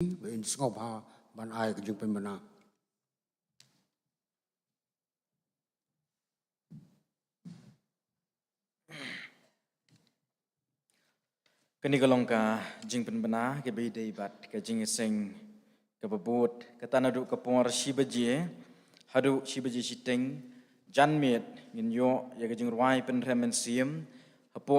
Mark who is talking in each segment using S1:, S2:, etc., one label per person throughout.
S1: in skop ha ban ai ke jung pemana
S2: Kanigalong ka jing penbena ke bidai bat ke jing sing ke babut ke tanadu ke por shibaji hadu shibaji siteng janmet ngin yo ya ke jing ruai pen remen siem hapo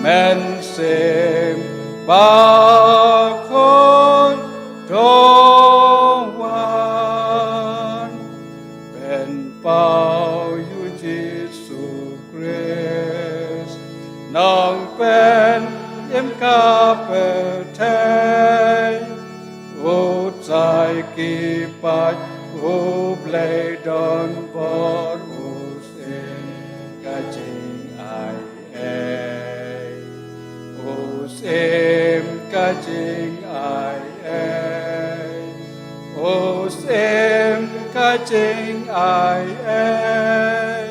S3: men sim bakon doan ben pau yu Jesu Christ nong ben im kapetei o zai ki pat o blei don bot o sin ka jing ai ai o sim ka jing ai ai o sim ka jing ai ai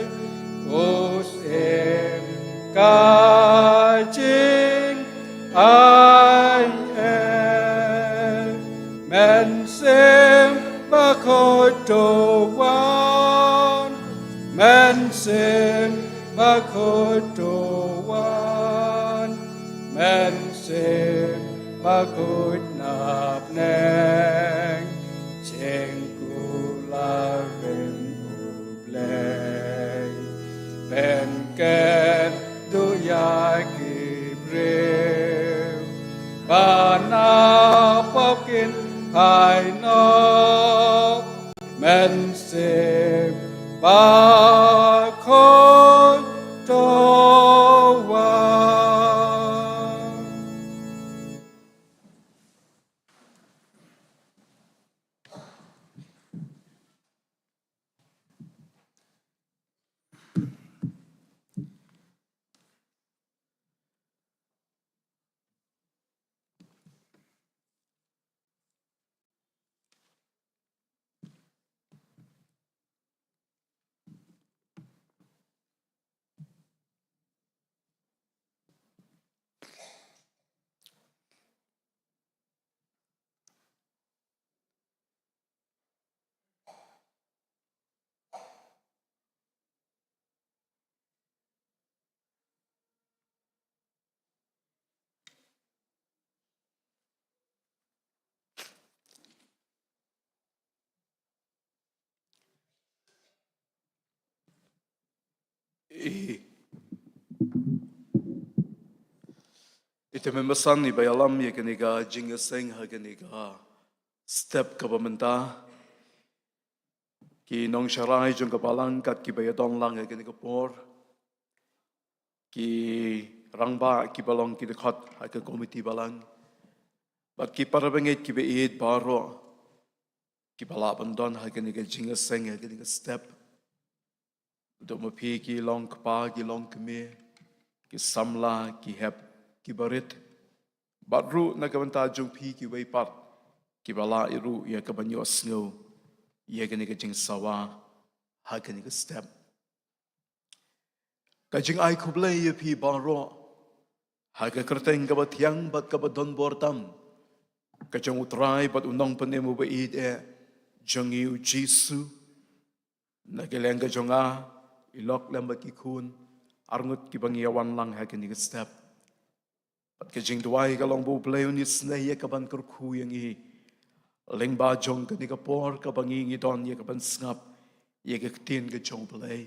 S3: o sim ka jing ai ai men sim ba khoi to wan men sim ba khoi to wan men sim ba khoi nap neng cheng ku la ren u blei ben ken du ya ki breu ba na pop kin hai no men sim ba khoi to wan
S4: Ite memesan ni bayalam ya keniga jingeseng ha keniga step kabamenta ki nong sharai jong kapalang kat ki bayadong lang ha keniga por ki rangba ki balong ki dekat ha ke komiti balang bat ki parabengit ki beid baro ki bala bandon ha keniga jingeseng ha keniga step untuk mapi ki long kpa ki long keme ki samla ki hep ki barit batru na kabanta jong pi ki wei pat ki bala iru ya kabanyo snow ya gani ka jing sawa ha gani ka step ka jing ai kuble ya pi baro ha ka kerteng ka batiang bat ka badon bortam ka jong utrai bat unong panemu ba id e jong yu jisu na geleng ka jonga ilok lambat ki kun arngut ki bangiawan lang ha gani ka step At kajing duwai ka long bublayo ni snaya ka ban kurku yang i. Ling ba jong ka ni ka por ka bangi ngi don ya ka ban snap ya ka tin ka jong blay.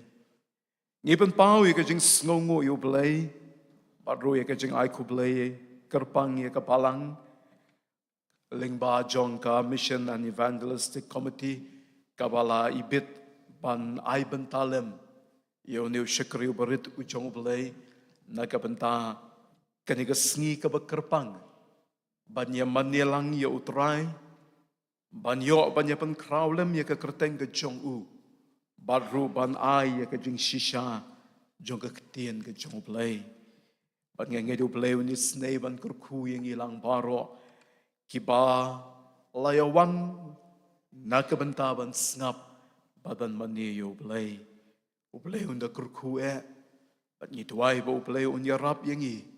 S4: Ngi ban pao ya ka jing sngongo yu blay. Patro ya ka jing ay ku blay kerpang ya ka palang. Ling ba jong ka mission and evangelistic committee ka bala ibit ban ay ban talem. Yo niu syakri barit u jong blay na ka banta kaniga sngi ka bakerpang banya manilang ya utrai banyo banya pan kraulem ya ka kerteng ka jong u badru ban ai ya ka jing shisha jong ka ketien ka jong play ban nge du play ni snei ban kurku yang ilang baro kiba layawan na ka benta ban snap badan mani yo play u play unda kurku e ban ni tuai bo play un ya rap yang i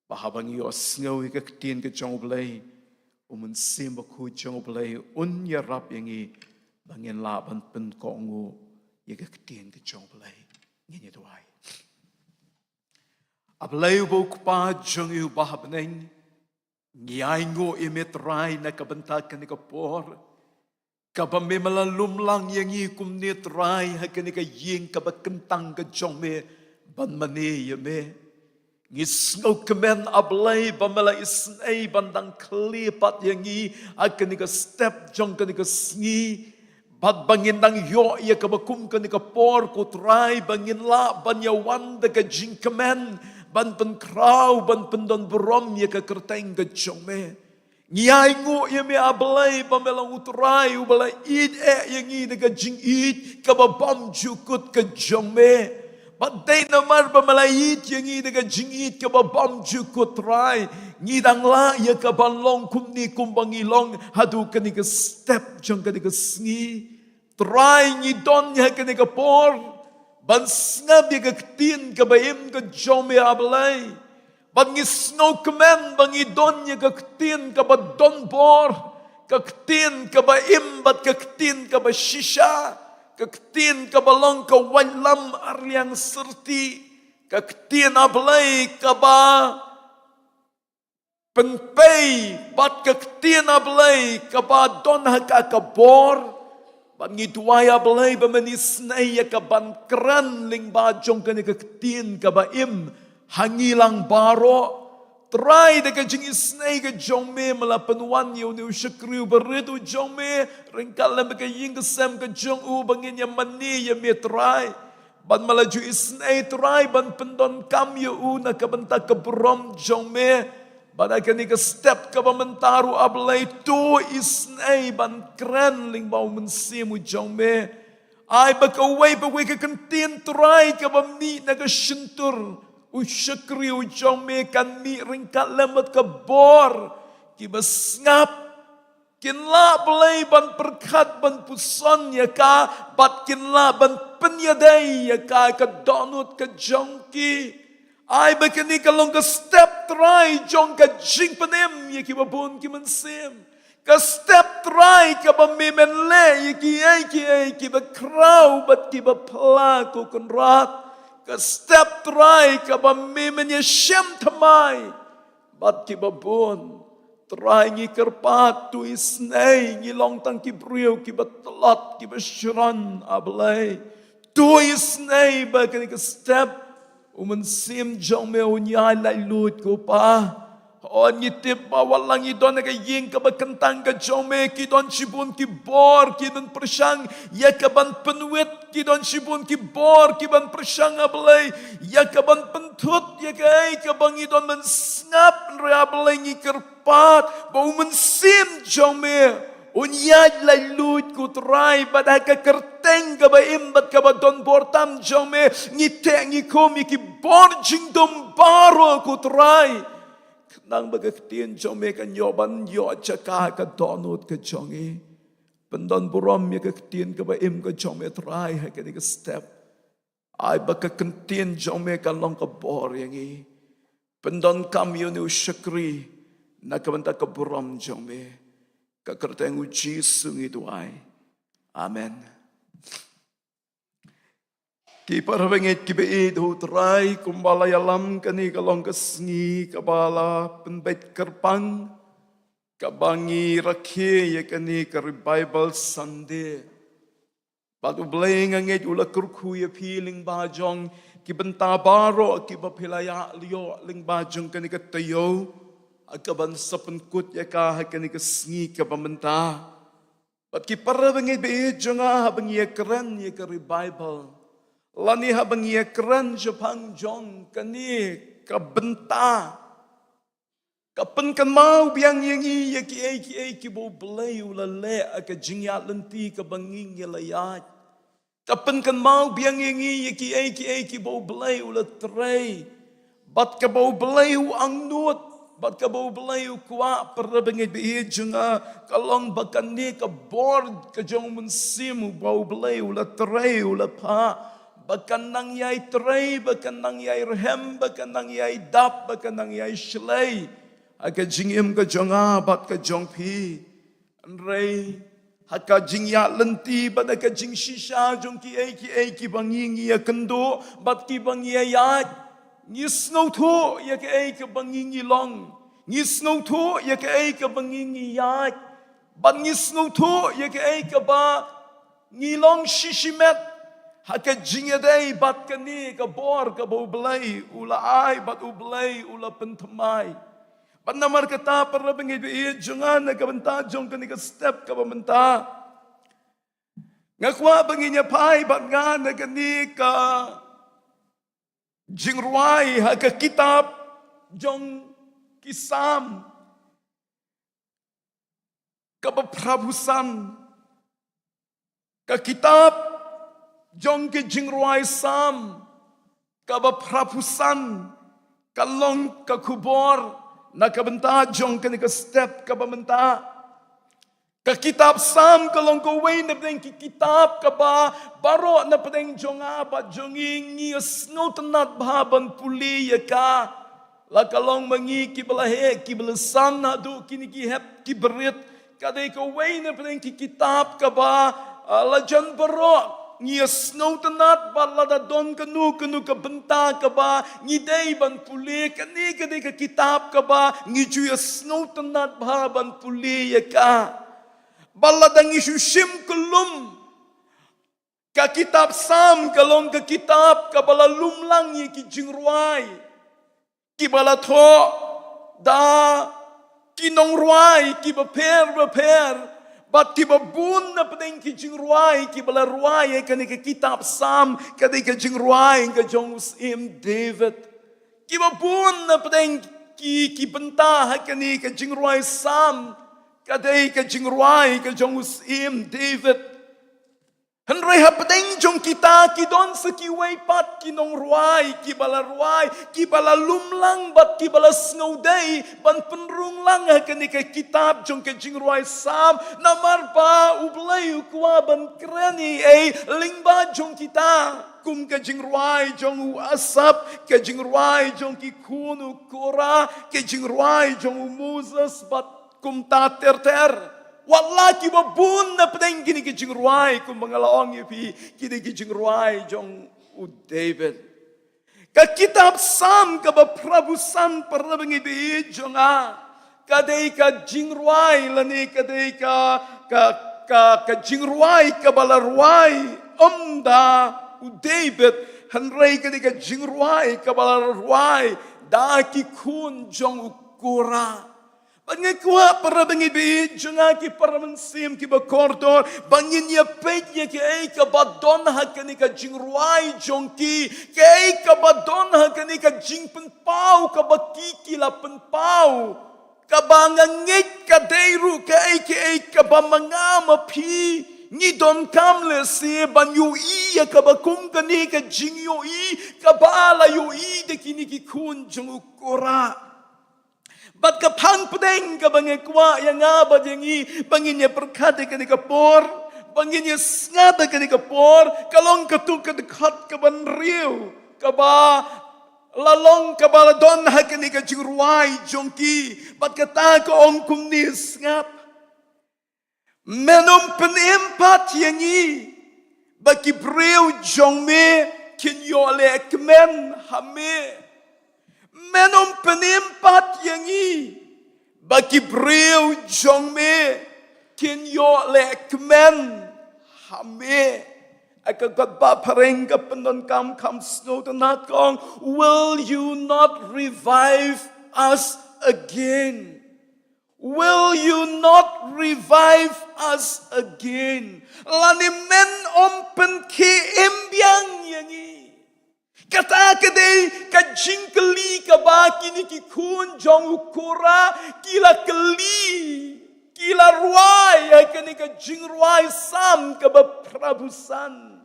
S4: Bahabang iyo asngaw ikaktin ka jong blay, umansim baku jong blay, unya rap yang i, bangin laban pen kongo, ikaktin ka jong blay, nginyi duay. Ablay bo kupa jong iyo bahabneng, ngiyay ngo imetray na kabantakan ni kapor, kabame malalumlang yang i kumnitray, hakan ni kaying kabakentang ka jong me, ban mani yame, Ngis ngau kemen ablay bamela isnay bandang klipat yangi akan nika step jong kanika sngi bad bangin nang yo ya kabakum kanika por kutray bangin la banyawan da ka jing kemen ban pen kraw ban pendon berom ya ka kerteng ka jong me ngiyay ngo ya me ablay bamela utray ubala id yangi da ka jing id kababam jukut ka jong me Baday namar pamalayit yang ida ka jingit ka babam jukut rai ngidang la ya ka banlong kumni kumbangilong hadu ka ni ka step jang ka ni ka sngi try ngidon ya ka ni ka por ban snab ya ka ktin ka baim ka jome ablay ban ngisno kemen bang idon ya ka ktin ka badon por ka ktin ka baim bat ka ktin ka bashisha Kaktin kabalong kawalam aryang serti. Kaktin ablay kaba penpay. Bat kaktin ablay kaba don hakakabor. Bat ngidway ablay bamanisnay kaban kran ling bajong kani kaktin kabaim. Hangilang baro. Try da ka jing isnay ka jong me malapanwan yaw ni usyakriw barido jong me ringkala me ka ying kasem ka jong u bangin ya mani ya me try ban malaju isnay try ban pendon kam ya u na kabanta ka brom jong me ban ka ni ka step ka bamentaru ablay to isnay ban kren ling baw mensimu jong me ay baka way ka kantin try ka bami na ka shintur Usyakri ujong me kan mi ringkat lemat ke bor. Kibas ngap. Kinla belai ban perkat ban puson ya ka. Bat kinla ban penyadai ya ka. Ka donut ke jongki. Ay bakani kalong ka step try jong ka jing panem ya kibabun kimansim. Ka step try ka ba memen le ya ki ay kibakraw bat kibapla kunrat. Ka step try ka ba mimenya shem tamay. Bat ki babon. Try ngi kerpat tu isnay. Ngi long tang ki briyo ki batalat ki basyaran ablay. Tu isnay ba ka step. Umansim jong me unyay laylut ko pa. O ngitip ba walang idon na kaying ka ba kantang ka jong me. Kidon sibun ki bor. Kidon persyang. Ya ka ban penuit. Kidon sibun ki bor. Kiban persyang ablay. Ya ka ban pentut. Ya ka ay ka bang idon mensngap. Re ablay ngikerpat. Ba umansim jong me. Unyad laylut ko try. Bada ka kerteng ka ba imbat ka ba don bortam jong me. Ngite ngikom ki bor jing dom baro ko try. Nang bagaktin jong me kan yoban yo chaka ka donut ka jongi. Pendon burom ya kaktin ka ba im ka jong me try ha ka ka step. Ay baka kentin jong me kan long ka bor yangi. Pendon kam yo ni usyakri na kabanta ka burom jong me. Ka kerteng uji sungi duay. Amen. Ki parabengit ki beid hutray kumbalay alam kani kalong kasngi kabala penbait kerpang kabangi rakhe ya kani ka revival Sunday patu bleng angit ula kurku ya piling bajong ki benta baro ki bapilaya liyo ling bajong kani ka tayo akaban sapenkut ya ka kani kasngi ka pamenta pat ki parabengit beid jonga habangi ya keren ya ka revival Lani habang ia keren Jepang jong kani kabenta. Kapan kan mau biang yang ia ki bo belai ulale aka jingyat lenti kabanging layat. Kapan kan mau biang yang ia ki bo belai ulatray. Bat ka bo belai ang nut. Bat ka bo belai kuwa perabangit biid jonga kalong bakani ka board ka jong munsimu bo belai ulatray ulapa. Bakan nang yay tray, bakan nang yay rehem, bakan nang yay dap, bakan nang yay shlay. Aka jingim ka jonga, bat ka jong pi. Anray, haka jingya lenti, bat aka jing shisha, jong ki banging ya kendo, bat ki bang yayat. Ngis no to, ya ka banging long. Ngis no to, ya ka banging yat. Bat ngis no to, ya ka ba ngilong shishimet. Haka jingedai bat kani ka bor ka bau belai ula ai bat u belai ula pentemai. Bat namar kata perla bengi bi jangan ka benta jong kani ka step ka benta. Ngakwa bengi nya pai bat ngan kani ka jingruai haka kitab jong kisam ka prabusan ka kitab jong ke jingruai sam ka prabusan ka long ka kubor na ka benta jong ka ni ka step ka benta ka kitab sam ka long ko way na pedeng ki kitab ka ba baro na pedeng jong ba jong ingi snow tanat baban puli ya ka la ka long mangi ki balahe ki balasan na du kini ki hep ki berit kadai ka way na pedeng ki kitab ka ba la jan baro ngi snow tanat bala da don kanu ka benta ka ba ngi dei ban puli kani kadai ka kitab ka ba ngi ju snow tanat baban puli ya ka baladang isu sim kelum ka kitab sam kalong ka kitab ka bala lumlang ye ki jingruai ki bala tho da kinong ruai ki beper bat ki babun na pedeng ki jingruai ki bala ruai ka ni ka kitab sam ka di ka jingruai ka jong im David ki babun na pedeng ki benta ka ni ka jingruai sam kadai ka jingruai ka jong im David henry hapdeng jong kita ki don sa ki way pat ki nong ruai ki bala lumlang bat ki bala snowday ban penrung lang ka ni ka kitab jong ka jingruai sam namar pa ublay ukwa ban krani lingba jong kita kum ka jingruai jong asap ka jingruai jong ki kunu kora ka jingruai jong Moses bat kum ta ter wala ki babun na pedeng kini ki jingruai kum mangalaong pi kini ki jingruai jong u David ka kitab sam ka ba prabusan parna bengi bi jonga kadai ka jingruai lani kadai ka jingruai ka balaruai u David hanrei kadai ka jingruai ka balaruai da ki kun jong ukura Bangin kuha para bangin bi junga ki para mensim ki bakordor bangin ya pet ya ki ka badon ha kani ka jingruai jongki ki ka badon ha kani ka jingpen pau ka bakiki la pen pau ka bangangit ka deiru ka bamangama pi ni don kamle se ban yu i ya ka bakum kani ka jing yu i ka bala yu i de kini ki kun jong ukora Bat ka pang pedeng ka bangi kwa yang ngaba jangi bangin ya perkata ka ni kapor bangin ya ngata ka ni kapor kalong ka tu ka dekat ka ban riu ka ba lalong ka ba don ha ka ni ka jingruai jongki bat ka ta ka ong kum ni ngap menom penempat yangi baki breu jong me kin yo le kemen hame menom penempat yangi bagi breu jong me kin yo le kemen hame akagat ba pareng ka pendon kam snow tanat kong will you not revive us again will you not revive us again lani men ompen ki embyang yangi Kata kadai ka jingkeli ka ba kini ki kun jong ukura kila keli kila ruai kini ka jingruai sam ka ba prabusan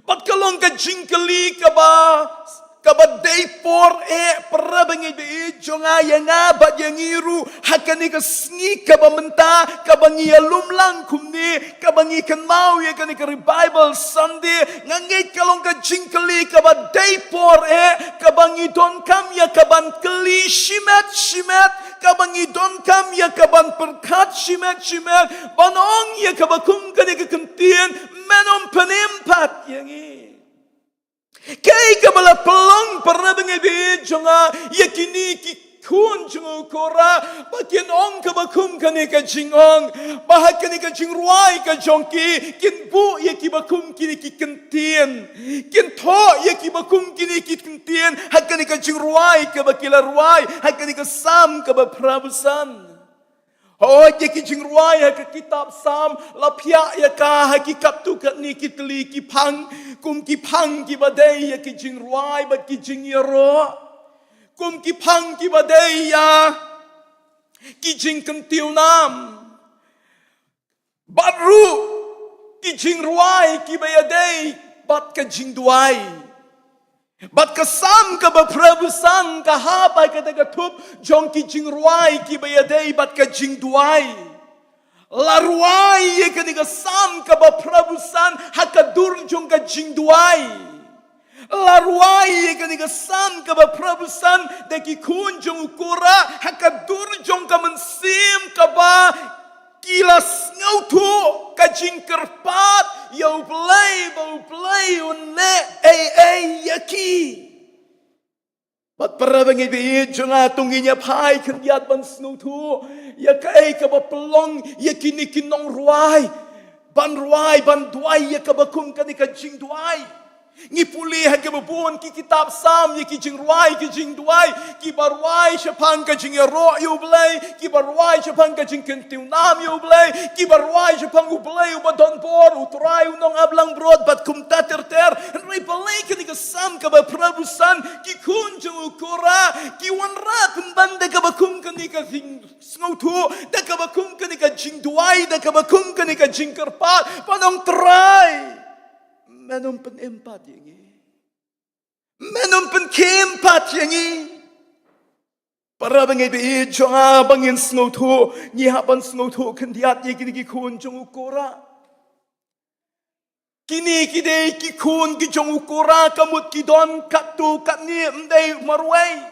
S4: bat kalong ka jingkeli ka ba daypor parabangi be jonga yanga ba yangiru hakani ka sngi ka ba menta ka bangi alumlang kumni ka bangi kan mau ya kani ka revival Sunday ngangai kalong ka jingkeli ka ba daypor ka bangi don kam ya ka ban keli shimet ka bangi don kam ya ka ban perkat shimet banong ya ka ba kum kani ka kentien menom penempat yangi Kay kabala pelong pernah bengi jonga yakini ki kun jung ukora bakin ong ka bakum kani ka jingong bahak kani ka jingruai ka jongki kin bu ye ki bakum kini ki kentien kin tho ye ki bakum kini ki kentien hak kani ka jingruai ka bakila ruai hak kani ka sam ka ba prabusan oh ye ki jingruai hak kitab sam la pia ya ka hakikat tu ka ni ki tli ki phang kum ki phang ki badai ye ki jingruai ba ki jingyaro kum ki phang ki badai ya ki jing kentiu nam baru ki jing ruai ki bayadai bat ka jing duai bat ka sam ka ba prabu sang ka hapa ka daga tup jong ki jing ruai ki bayadai bat ka jing duai la ruai ye ka niga sam ka ba prabu san hakadur jong ka jing duai la ruai ye ka niga sam ka ba prabu san de ki kun jong ukura hakadur jong ka mensim ka ba kilas ngau tu kajing kerpat yau play unne yaki bat parabangi bi jonga tunginya pai kerjat ban snu tu ya kai ka ba pelong ya kini kinong ruai ban duai ya ka ba kum ka ni kajing duai ngipuli ha ke babon ki kitab sam ye ki jing ruai ki jing duai ki barwai shapang ka jing ro yu blai ki barwai shapang ka jing kentiu nam yu blai ki barwai shapang u blai u badon bor u trai u nong ablang brod bat kum ter ri blai ki ni ka sam ka ba prabu san ki kun jung u kora ki wan ra pembanda ka ba kum ka ni ka jing ngau tu da ka ba kum ka ni ka jing duai da ka ba kum ka ni ka jing kerpat panong trai menon pen empat yang ini, menon pen keempat yang ini. Para bangai bi jonga bangin snowtu, nyihapan snowtu kendiat ye kini kun jong ukora. Kini kide ki kun ki jong ukora kamut kidon katu katni mdai marwai.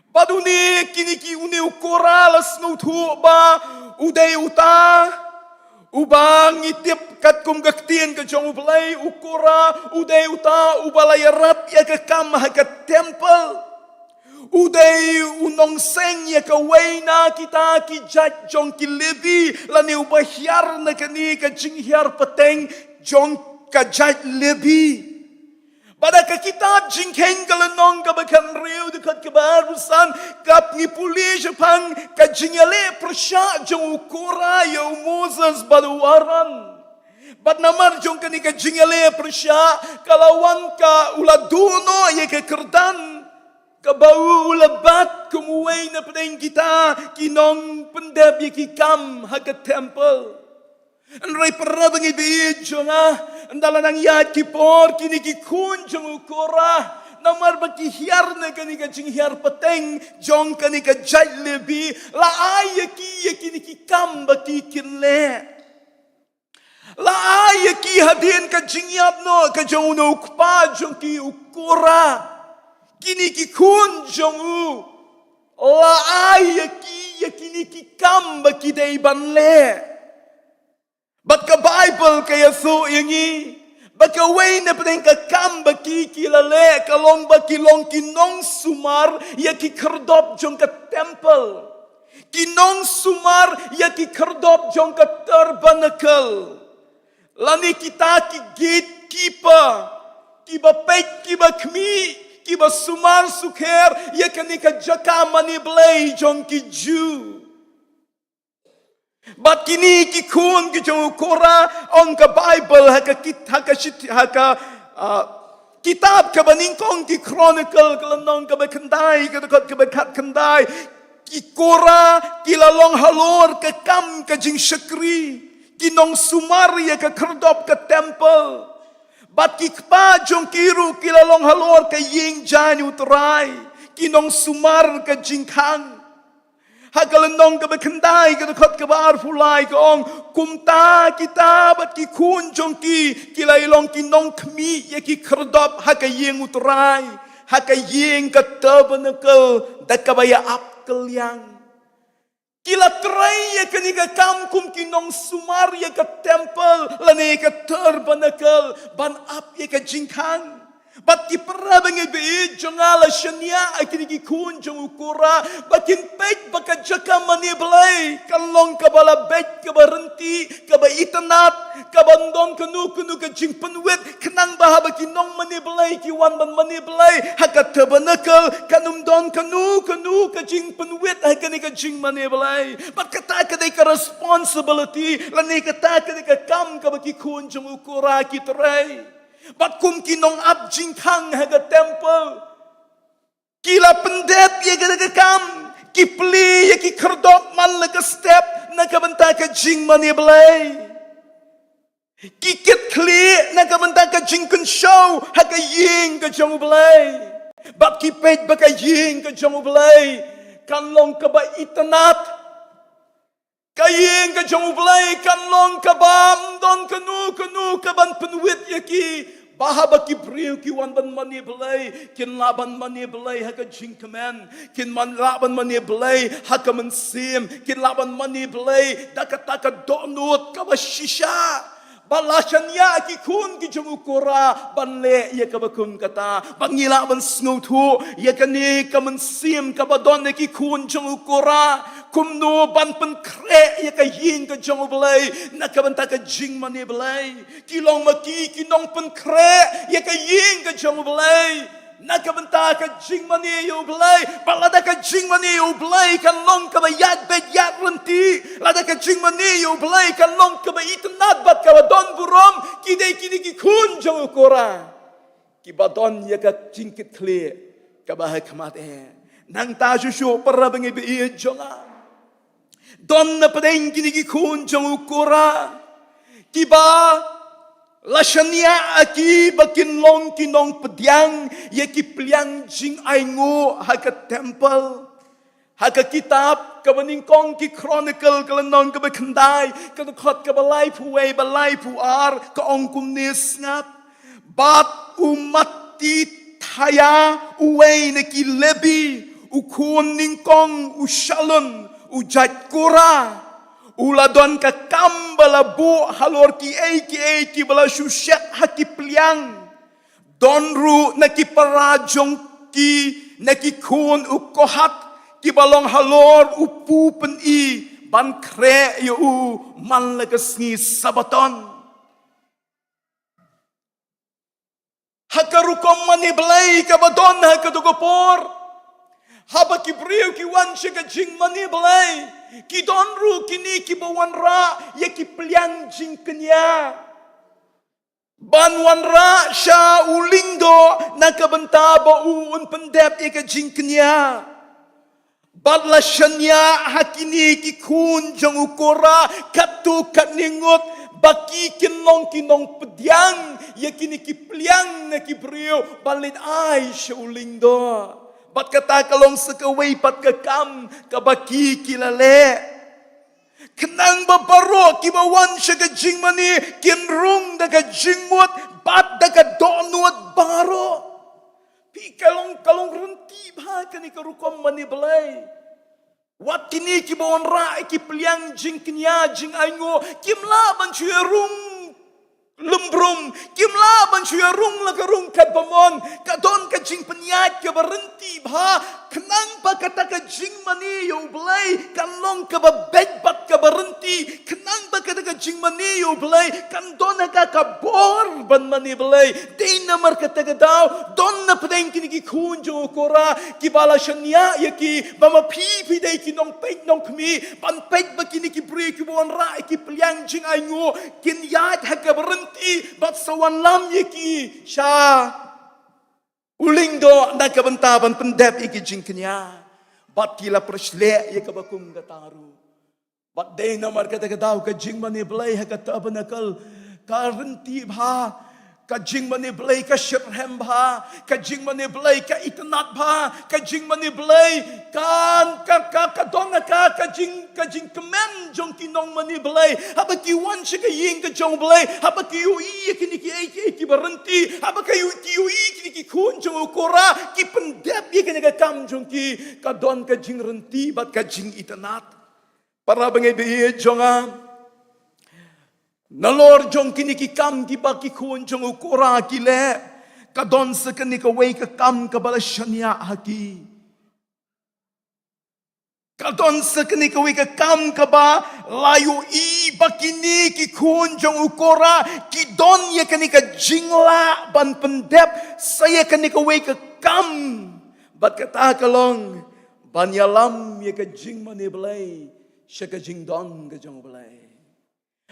S4: Baduni kini ki uni ukora la snowtu ba udai uta. Ubang itip kat kum gaktien ke jong ublai ukura udai uta ubalai rap ya ke kam ha ke temple udai unong seng ya ke waina kita ki jat jong ki lebi lani ubahyar na kani ke jinghyar peteng jong ka jat lebi pada ka kitab jingkeng kalenong ka bakan riu dekat kebarusan kap ngipuli Jepang ka jingale persya jong ukura ya Moses baduaran bad namar jong kani ka jingale persya kalawan ka uladuno ya ke kerdan ka bau ulabat kumuway na pedeng kita kinong pendab ya kikam ha ke temple Andrai parabangi bi jonga andala nang yat ki por kini ki kun jong ukora namar baki hiar na kani ka jing hiar peteng jong kani ka jai lebi la ay kini ki kam baki kinle la ay ki hadin ka jing yap no ka jong no ukpa jong ki ukora kini ki kun jong u la ay kini ki kam baki dei banle Bat ka Bible ka Yesu yangi, bat ka way na pedeng ka kam baki kilale kalong baki long kinong sumar ya ki kerdop jong ka temple, kinong sumar ya ki kerdop jong ka tabernacle, lani kita ki gatekeeper, ki ba pek ki ba kmi, ki ba sumar sukher ya kani ka jaka mani blay jong ki Jew. Bat kini ki kun ki jong ukora on ka Bible kitab ka baningkong ki chronicle kalanong ka bakandai ka bakat kandai ki kora ki lalong halor ka kam ka jing syakri kinong sumaria ka kerdop ka temple bat ki kpa jong kiru ki lalong halor ka ying jan utrai kinong sumar ka jingkang Hakalenong ka bakandai ka dekot ka bar fulai ka ong kumta kita bat ki kun jong ki kilailong kinong kmi ya ki kerdop haka yeng utrai haka yeng ka tabernacle dakabaya ap kelyang kila trai ya kani ka kamkum kinong sumar ya ka temple lane ka tabernacle ban ap ya ka jingkang Bat ki para bengi be jongala shania akini ki kun jong ukura bakin pek baka jaka mani belai kalong kabala bet ka berhenti ka ba itanat ka bandon kanu ka jing penwet kenang bah baki nong mani belai ki wan ban mani belai hakat tabanakal kanum don kanu ka jing penwet hakani ka jing mani belai bat kata ka dai ka responsibility lani kata ka dai ka kam ka baki kun jong ukura ki trai Bat kum kinong ab jingkang haga temple. Kila pendet ye ga kam. Ki pli ye ki kerdop man laga step. Naka benta ka jing mani belai. Ki kit kli naka benta ka jing kun show. Haga ying ka jong belai. Bat ki pej baka ying ka jong belai. Kan long ka ba itanat. Kayeng ka jong belai kan long ka bam don kanu ka ban penwit yaki bahaba ki priu ki wan ban mani belai kin laban mani belai ha ka jing kaman kin man laban mani belai ha ka man sim kin laban mani belai taka donut ka ba shisha balasanya ki kun ki jong ukura ban le ya ka ba kun kata bangila ban sngutu ya ka ni ka man sim ka ba don ki kun jong ukura kumno ban pen kre ya ka yin ka jong belai na ka banta ka jing mani belai kilong maki kinong pen kre ya ka yin ka jong belai na ka banta ka jing mani yo belai balada ka jing mani yo belai kan long ka ba yat bet yat renti lada ka jing mani yo belai kan long ka ba itnat bat ka ba don burom kini ki kun jong ukora ki ba don ya ka jing kit kle ka ba ha kamat nang ta shushu para bengi be jonga Don na padeng kini ki kun jong ukura kiba lashania aki bakin long kinong pedyang ye ki pliang jing aingo haka temple haka kitab kabaning kong ki chronicle kalanong ka bakandai ka khot ka balai puwe balai puar ka ong kumnis ngat bat umati thaya uwe na ki lebi ukun ningkong ushalon ujat kura uladon ka kambala bu halor ki ki bala syusyak haki pliang donru naki parajong ki naki kun ukohat ki balong halor upu pen i ban kre yu man lagasni sabaton hakarukom mani belai ka badon hakadugopor haba ki briu ki wan shika jing mani belai ki donru kini ki bawan ra ya ki pliang jing kenya ban wan ra sha ulingdo nakabenta ba un pendep ya ka jing kenya badla shanya hakini ki kun jong ukora katu katningot baki kinong pedyang ya kini ki pliang na ki briu balit ai sha ulingdo Bat kata kalong sekaway pat kakam kabaki kilale. Kenang babaro kibawan siya ka jing mani kinrung da ka jingmut bat da ka donut baro. Pi kalong renti ba kani karukom mani balay. Wat kini kibawan ra kipliang jing kenya jing aingo kimlaban siya rung lembrum kimlaban siya rung lagarung kadpamon kadon ka jing penyat ka berhenti ba kenang ba kata ka jing mani yo belai kanlong ka ba bedbat ka berhenti kenang ba kata ka jing mani yo belai kan don ka bor ban mani belai din namar kata ka daw don na pedeng kini ki kunjo kora ki bala shania ya ki mama pi dai ki nong pek nong kmi ban pek ba kini ki pri ki bon ra ki pliang jing aingo kin yat ha ka berhenti bat sawan lam yeki sha uling do na kabentaban pendep iki jingkenya bat kila presle ye kabakum gataru bat day namar kata daw ka jing mani belai ha kata banakal karenti bha ka jing mani belai ka shirhem bha ka jing mani belai ka itnat bha ka jing mani belai kan ka dong ka jing kemen jong kinong mani belai haba ki wan shi ka ying ka jong belai haba ki yu i kini ki berhenti haba ka yu i kini ki kun jong ukora ki pendep ye kini ka kam jong ki ka don ka jing renti bat ka jing itnat para bangai be jonga Nalor jong kini ki kam ki ba ki kun jong ukura ki le kadon sekan ni kawai ka kam ka bala shania haki. Kadon sekan ni kawai ka kam ka ba layu i bakini ki kun jong ukora ki don ye kan ni ka jingla ban pendep saya kan ni kawai ka kam bat kata kalong ban yalam ye ka jing mani belai syaka jing don ka jong belai.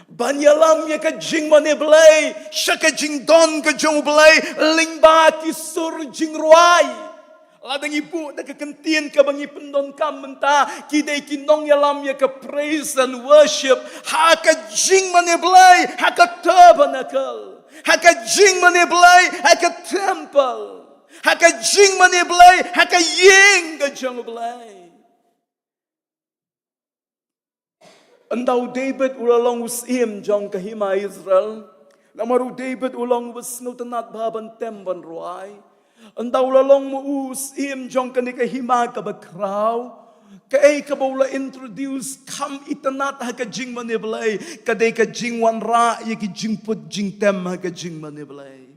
S4: Ban yalam ye ka jing mani belai syaka jing don ka jong belai lingba ki sur jing ruai. Ladang ibu dah kekentian ke bangi pendon kam mentah kidai kinong yalam ya ke praise and worship haka jing mane belai haka tabernacle haka jing mane belai haka temple haka jing mane belai haka yeng ke jong belai. Andau David ulalong usim jong kahima Israel namaru David ulang usngu tenat baban temban ruai. Andau lalong mo im jong kanika hima ka bakraw kay ka bawla introduce kam itanat ha ka jing maniblay kaday ka jing wanra yaki jing put jing tem ha ka jing maniblay.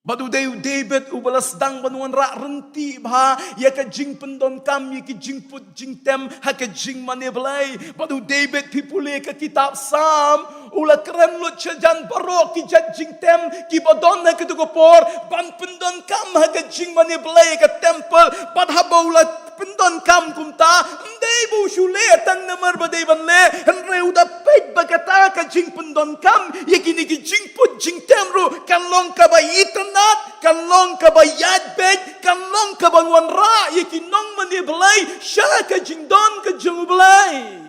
S4: Badu David ubalas dang banuan ra renti ba ya ka jing pendon kam yaki jing put jing tem ha ka jing maniblay. Badu David pipuli ka kitab Psalm ula keren lo chajan barok ki jat jing tem ki badon na ketugopor ban pendon kam ha ka jing maniblay ka temple bad haba ula pendon kam kumta ndai bu shule tang namar badai ban le henre uda pet bagata ka jing pendon kam yaki ni ki jing put jing tem ru kan long ka ba itanat kan long ka ba yad bet kan long ka ban wan ra yaki nong maniblay sha ka jing don ka jing blay.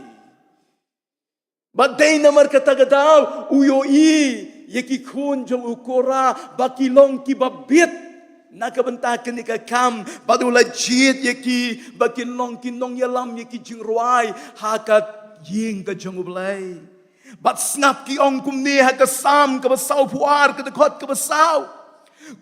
S4: Badai namar katagadaw uyo i yaki kun jong ukora bakilong ki babit nakabentakan ni kakam badula jit yaki bakilong kinong yalam yaki jingruai hakat ying ka jong ublay bat snap ki ong kumni hakasam ka basaw puar ka dekot ka basaw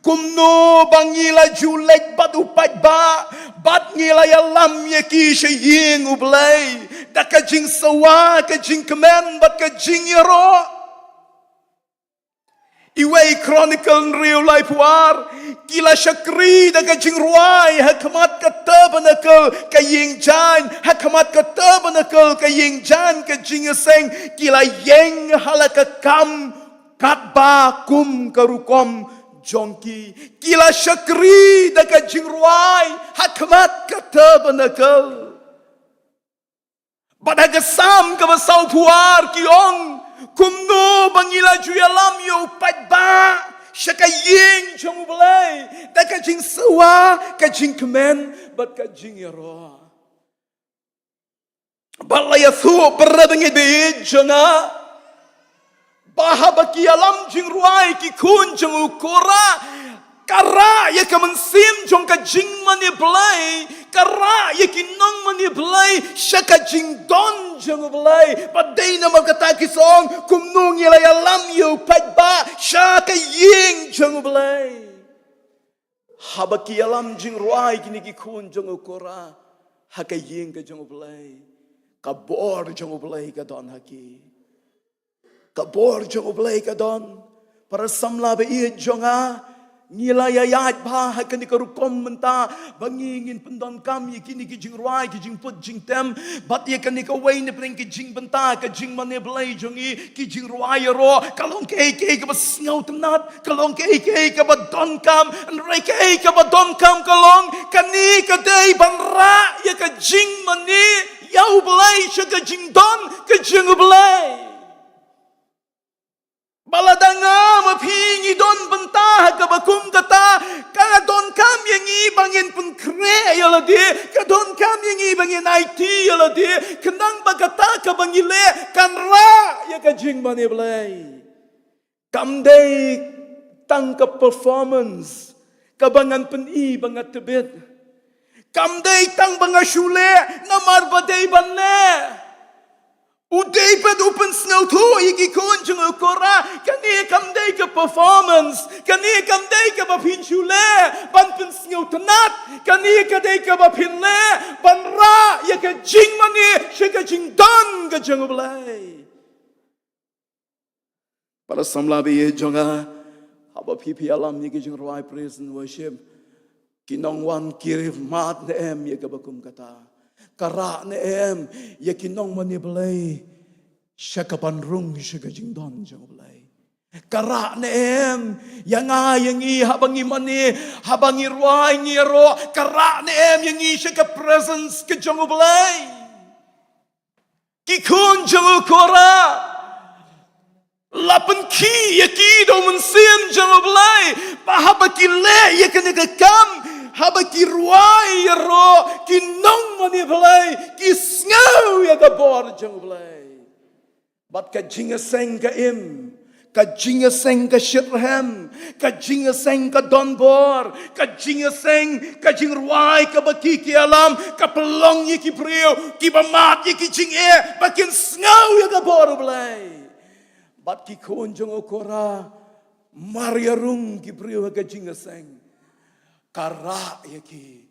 S4: kumno bangila julek bat upat ba bat ngila yalam yaki shaying ublay da ka jing sawa ka jing kemen bat ka jing yaro iway chronicle real life war kila syakri da ka jing ruai hakamat ka tabernacle ka ying jan hakamat ka tabernacle ka ying jan ka jing seng kila yeng halaka kam kat ba kum karukom jongki kila syakri da ka jing ruai hakamat ka tabernacle badagasam ka basaw puar kiong kumno bangila juyalam yo padba syaka ying jong belai da ka jing sawa ka jing kemen bat ka jing yaro balaya thu berabang ide janga bahabaki alam jing ruai ki kun jong ukora kara ya ka mensim jong ka jing mani belai kara ya ki nong mani belai syaka jing don jong belai padai nama kata kisong kumnung yala yalam yo padba syaka ying jong belai habaki alam jing ruai kini ki kun jong ukora haka ying ka jong belai kabor jong belai ka don haki kabor jong belai ka don para samla be i jonga ngila yayat ba hakan dikarukom menta bangingin pendon kami kini ki jing ruai ki jing put jing tem bat ye kan dikawai ne pring ki jing benta ka jing mane blai jongi ki jing ruai ro kalong ke ka bas ngau tenat kalong ke ka ba don kam nrai ke ka ba don kam kalong kani ka dei ban ra ye ka jing mane yau blai sha ka jing don ka jing blai baladanga mapingi don bentah ka bakum kata ka don kam yang i bangin pun kre yala dia ka don kam yang i bangin IT yala dia kenang bagata ka bangile kan ra ya ka jing mane blai kam dei tang ka performance ka bangan pen i bangat tebet kam dei tang bangashule namar badai banle Uday pa dupan snow to iki kon jung ukora kani kam day ka performance kani kam day ka ba pinchule ban pin snow tanat kani ka day ka ba pinle ban ra ya ka jing mani she ka jing don ka jung blai para samla be jonga haba pipi alam ni ki jing ruai praise and worship kinong wan kirif mat ne em ye kabakum kata kara ne em ye kinong mani belai syakapan rung syakajing don jang belai kara ne em yang yang i habangi mani habangi ruai ngi ro kara ne em yang i syaka presence ke jang belai ki kun jang kora lapan ki yaki do mensin jang belai pahabaki le yakane kam habaki ruai ro ki nong mani belai ki snau ya ka bor jang belai bat ka jinga seng ka im ka jinga seng ka shirham ka jinga seng ka donbor ka jinga seng ka jing ruai ka baki ki alam ka pelong yaki priu ki bamat yaki jing bakin snau ya ka bor belai bat ki kon jong okora maria rung ki priu ka jinga seng kara yaki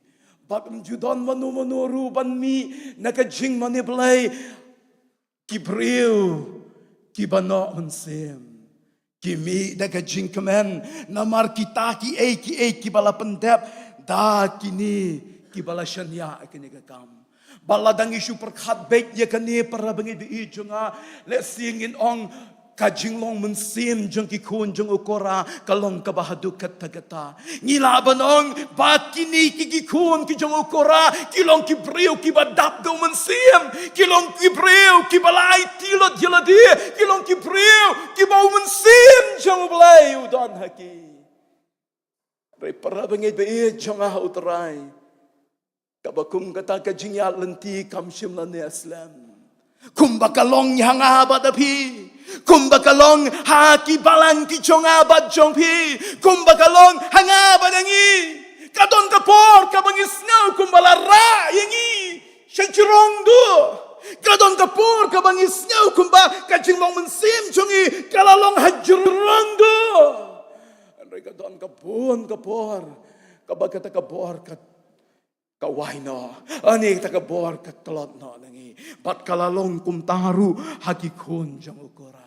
S4: bat judon manu manoru ban mi naka jing mani belai ki priu ki bano mensem ki mi naka jing kemen namar kita ki bala pendep da kini ki bala shanya kini ka kam baladang isu perkhat bek ye kani para bangi bi junga let sing in ong kajing long mensim jeng ki kun jeng ukora kalong kabahadu kata ngila banong bakini ki kun ki jeng ukora kilong ki breu ki badap do mensim kilong ki breu ki balai tilot jeladi kilong ki breu ki bau mensim jeng blai udon haki re para bengi be jeng ah utrai kabakum kata kajing ya lenti kamshim lan islam kumbakalong yang abad api kumbakalong haki balang ki jong abad jong pi kumbakalong hang abad yangi kadon kapor kabangi snow kumbala ra yangi shanchurong du kadon kapor kabangi snow kumba kajing long mensim jongi kalalong hajurong du andai kadon kapor kabagata kapor kat kawai no ani takabor katlot no nangi bat kalalong kum taru haki kun jang ukora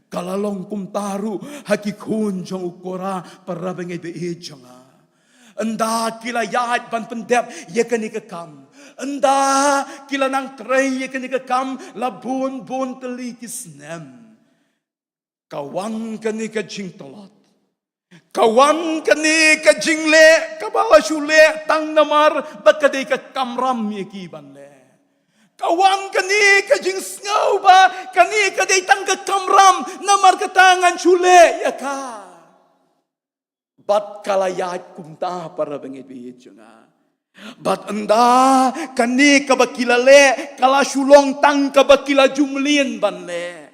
S4: kalalong kum taru haki kun jang ukora para bengai be janga anda kila yat ban pendep yakani ka kam anda kila nang trei yakani ka kam labun bun teli kisnem kawan kani ka jing tolot kawan kani ka jingle kabala shule tang namar bakadai ka kamram yaki banle kawan kani ka jing snau ba kani ka dai tang ka kamram namar ka tangan shule yaka bat kalayat kumta para bengit bi junga bat anda kani ka bakilale kala shulong tang ka bakila jumlin banle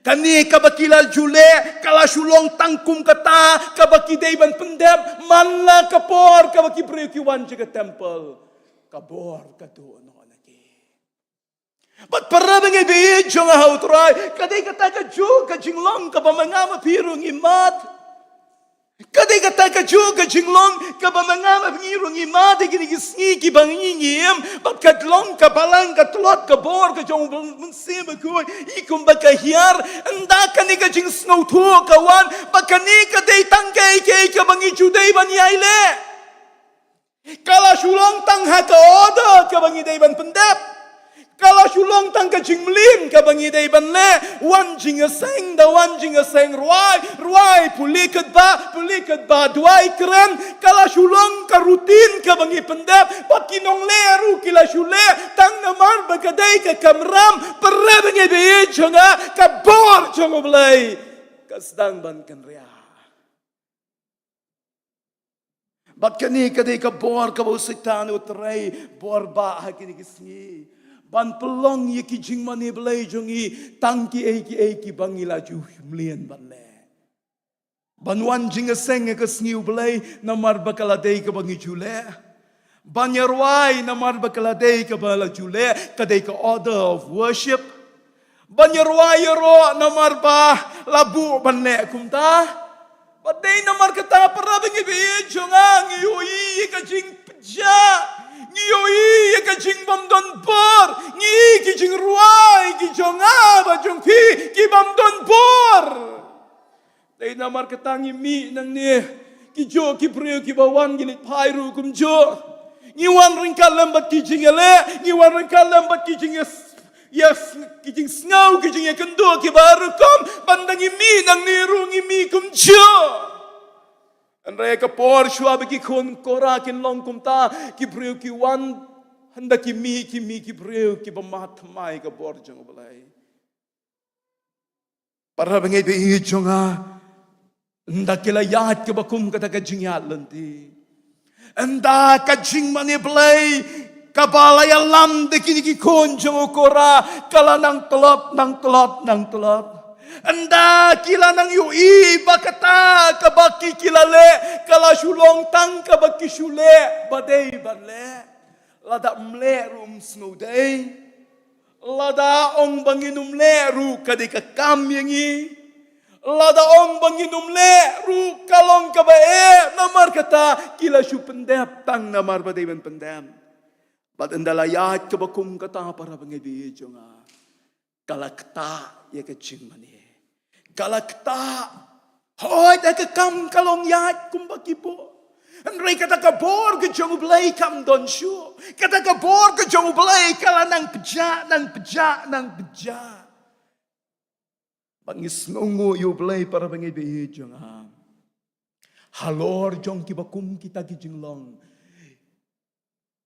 S4: kani kabakila jule kala sulong tangkum kata kabaki deiban pendem manla kapor kabaki prekiwan jaga temple kabor kado no lagi but para bengai be jonga hautrai kadai kata ka ju ka jinglong ka bamangama pirung imat kadai kata ka ju ka jinglong ka bamangama pirung imat gini gisni ki bangingim bat kadlong ka balang ka tlot ka bor ka jong mensim ko ikum bakahiar anda kani ka jing snow tu kawan bakani ka dei tangkai ke ka bangi judai bani aile kala sulong tang ha ka oda ka bangi dei ban pendap kala sulong tang ka jing mlin ka bangi dei ban le wan jing a seng ruai pulikat ba duai kren kala sulong ka rutin ka bangi pendap pakinong leru kila shule tang namar bakadai ka kamram perre bangi be jonga ka bor jongo blai ka sedang ban kan ria bat kani kadai ka bor ka bau setan utrai bor ba hakini kisni ban pelong yaki jing mani belai jongi tangki eki bangila ju mlian banle banwan jing seng ke sniu belai namar bakaladei ke bangi jule banyarwai namar bakaladei ke bala jule kadai ke order of worship banyarwai ro namar ba labu banle kumta badai namar kata para bangi be jongang yoi ka jing peja Ngioi ka jing bam don por ngi ki jing ruai ki jonga ba jong pi ki bam don por dei
S3: namar ketangi mi nang ni ki jo ki priu ki bawan gilit pai ru kum jo ngi wan ring kalam bat ki jingale ngi wan ring kalam bat ki jinges yes ki jing snau ki jing kendo ki baru kom pandang mi nang ni ru ngi mi kum jo Andrea ka por shua bagi kon kora kin long kum ta ki priu ki wan handa ki mi ki priu ki bamat mai ka bor jong balai para bangai be jonga nda kila yat ke bakum kata ka jingyat lenti anda ka jing mani play kabala ya lam de kini ki kon jong kora kala nang telot anda kila nang yu bakata kabaki kilale kala shulong tang kabaki shule badai barle lada mle rum snow day lada ong banginum le ru kadika kam yangi lada ong banginum le ru kalong kabae namar kata kila shu pendep tang namar badai ben pendem bad endalayat kabakum kata para bangi jonga kalakta ya kecing mani kalakta hoy da kam kalong yat kumbaki po Andrei kata kabor ke jong belai kam don shu. Kata kabor ke jong belai kala nang peja. Bangis ngungu yu belai para bangi be jong ha. Halor jong kibakum kita ki jinglong.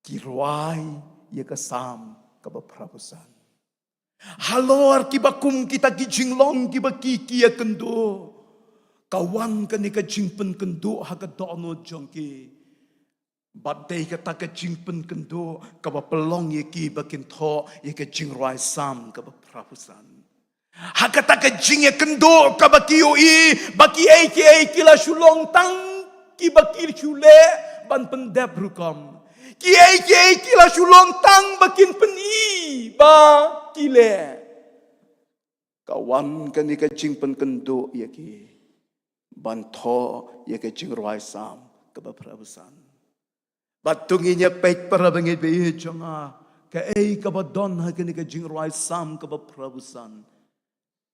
S3: Kirwai ye kasam kabaprabusan. Halor kibakum kita ki jinglong kibaki ya kendo. Kawan kani ka jingpen kendo ha ka dono jongki badai kata ka jingpen kendo ka ba pelong ye ki bakin tho ye ka jingrai sam ka ba prapusan ha kata ka jing ye kendo ka ba ki baki ki la shulong tang ki bakir chule ban pendep rukom ki la shulong tang bakin peni ba kile kawan kani ka jingpen kendo ye ki Banto ya ke jingrai sam ke baprabusan. Batunginya pek para bangit be jonga ke ke badon ha ke ni ke jingrai sam ke baprabusan.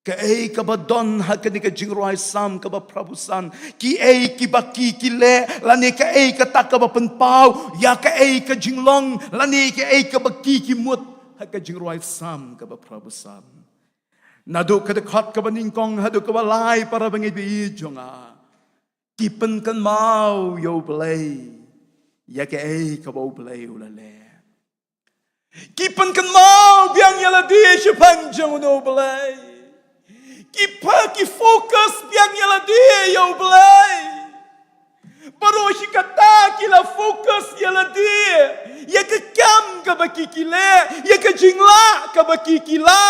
S3: Ke ke badon ha ke ni ke jingrai sam ke baprabusan. Ki ki baki ki le lani ke ke tak ke bapenpau ya ke jinglong lani ke baki ki mut ha ke jingrai sam ke baprabusan. Nadu kedekat ke beningkong hadu ke balai para bangit bi jonga kipen kan mau yo belai ya ke bau belai ulale kipen kan mau biang yala di sepang jong no belai ki fokus biang yala di yo belai baru si kata kila fokus yala di ya ke kam ke baki kile ya ke jingla ke baki kila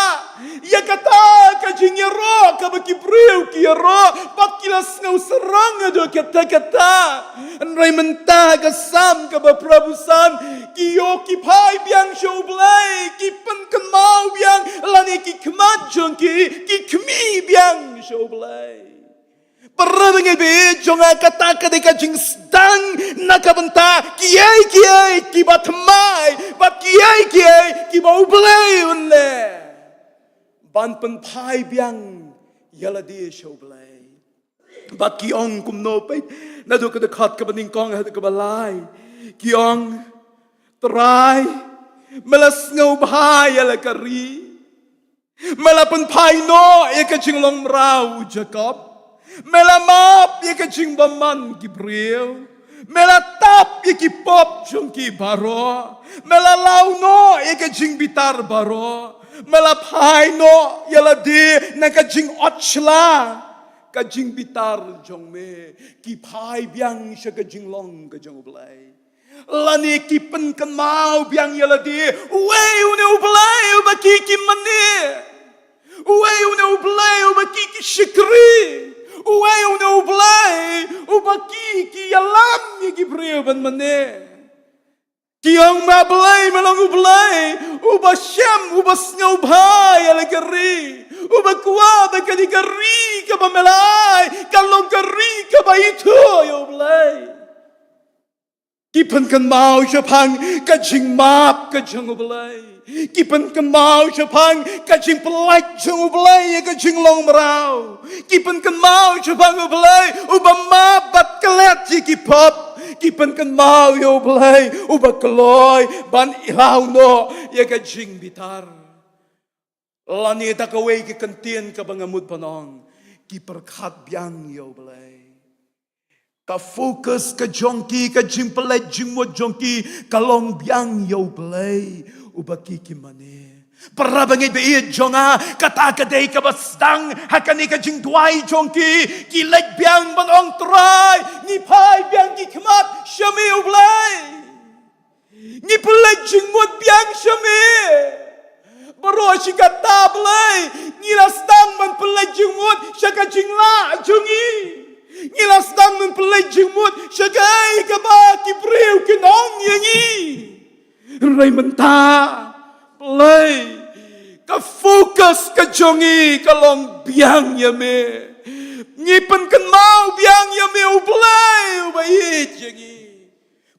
S3: ya kata ka jingero ka baki priu ki ro bakila snau serang ado kata anrai mentah ka sam ka ba prabusan ki yo ki pai biang show blai ki pen kan mau biang lani ki kmat jong ki kmi biang show blai Perang be jonga kata kadeka jing sedang nakabenta kiai ki batmai bat kiai ki bau belai unle ban pen pai biang yala di show belai bat kiong kum no pe na do kada khat ka baning kong ha ka balai kiong trai melas ngau bhai yala kari melapen pai no ya ka jinglong rau Jacob Melamap ye ke jing baman ki priu melatap ye ki pop jong ki baro melalau no ye ke jing bitar baro melapai no yala di na ka jing ochla ka jing bitar jong me ki pai biang sha ka jing long ka jong blai lani ki pen kan mau biang yala di wei une blai ba ki mani wei une blai ba ki shikri Uwe una ublay, ubaki ki yalam ye ki priyo ban mane. Kiong mablay malang ublay, ubashem ubasngaw bhay ala kari, ubakwa ba kani kari ka ba melay, kalong kari ka ba ito yo ublay. Kipan kan mau siya pang kajing map kajang ublay. Kipen kemau chapang kajing pelaj jung ublay kajing long merau. Kipen kemau chapang ublay ubama bat kelet jiki pop. Kipen kemau yo ublay ubak keloy ban ilau no ya kajing bitar. Lani takaway ki kentien ka bangamut panong. Kiperkat biang yo ublay. Ka fokus ka jongki ka jimpelai jingmut jongki kalong biang yo blay ubaki kimane parabangi be jonga kata kadai ka bastang hakani ka jingdwai jongki ki lek biang banong trai ni pai biang ki kmat shami ublay ni pelai jingmut biang shami baro shikata blay ni rastang man pelai jingmut shaka jingla jongi Ngilas dang nun pelai jengmut syagai kaba kipriu kinong yangi rai menta pelai ka fokus ka jongi kalong biang yame ngipen kan mau biang yame ublai ubayit yangi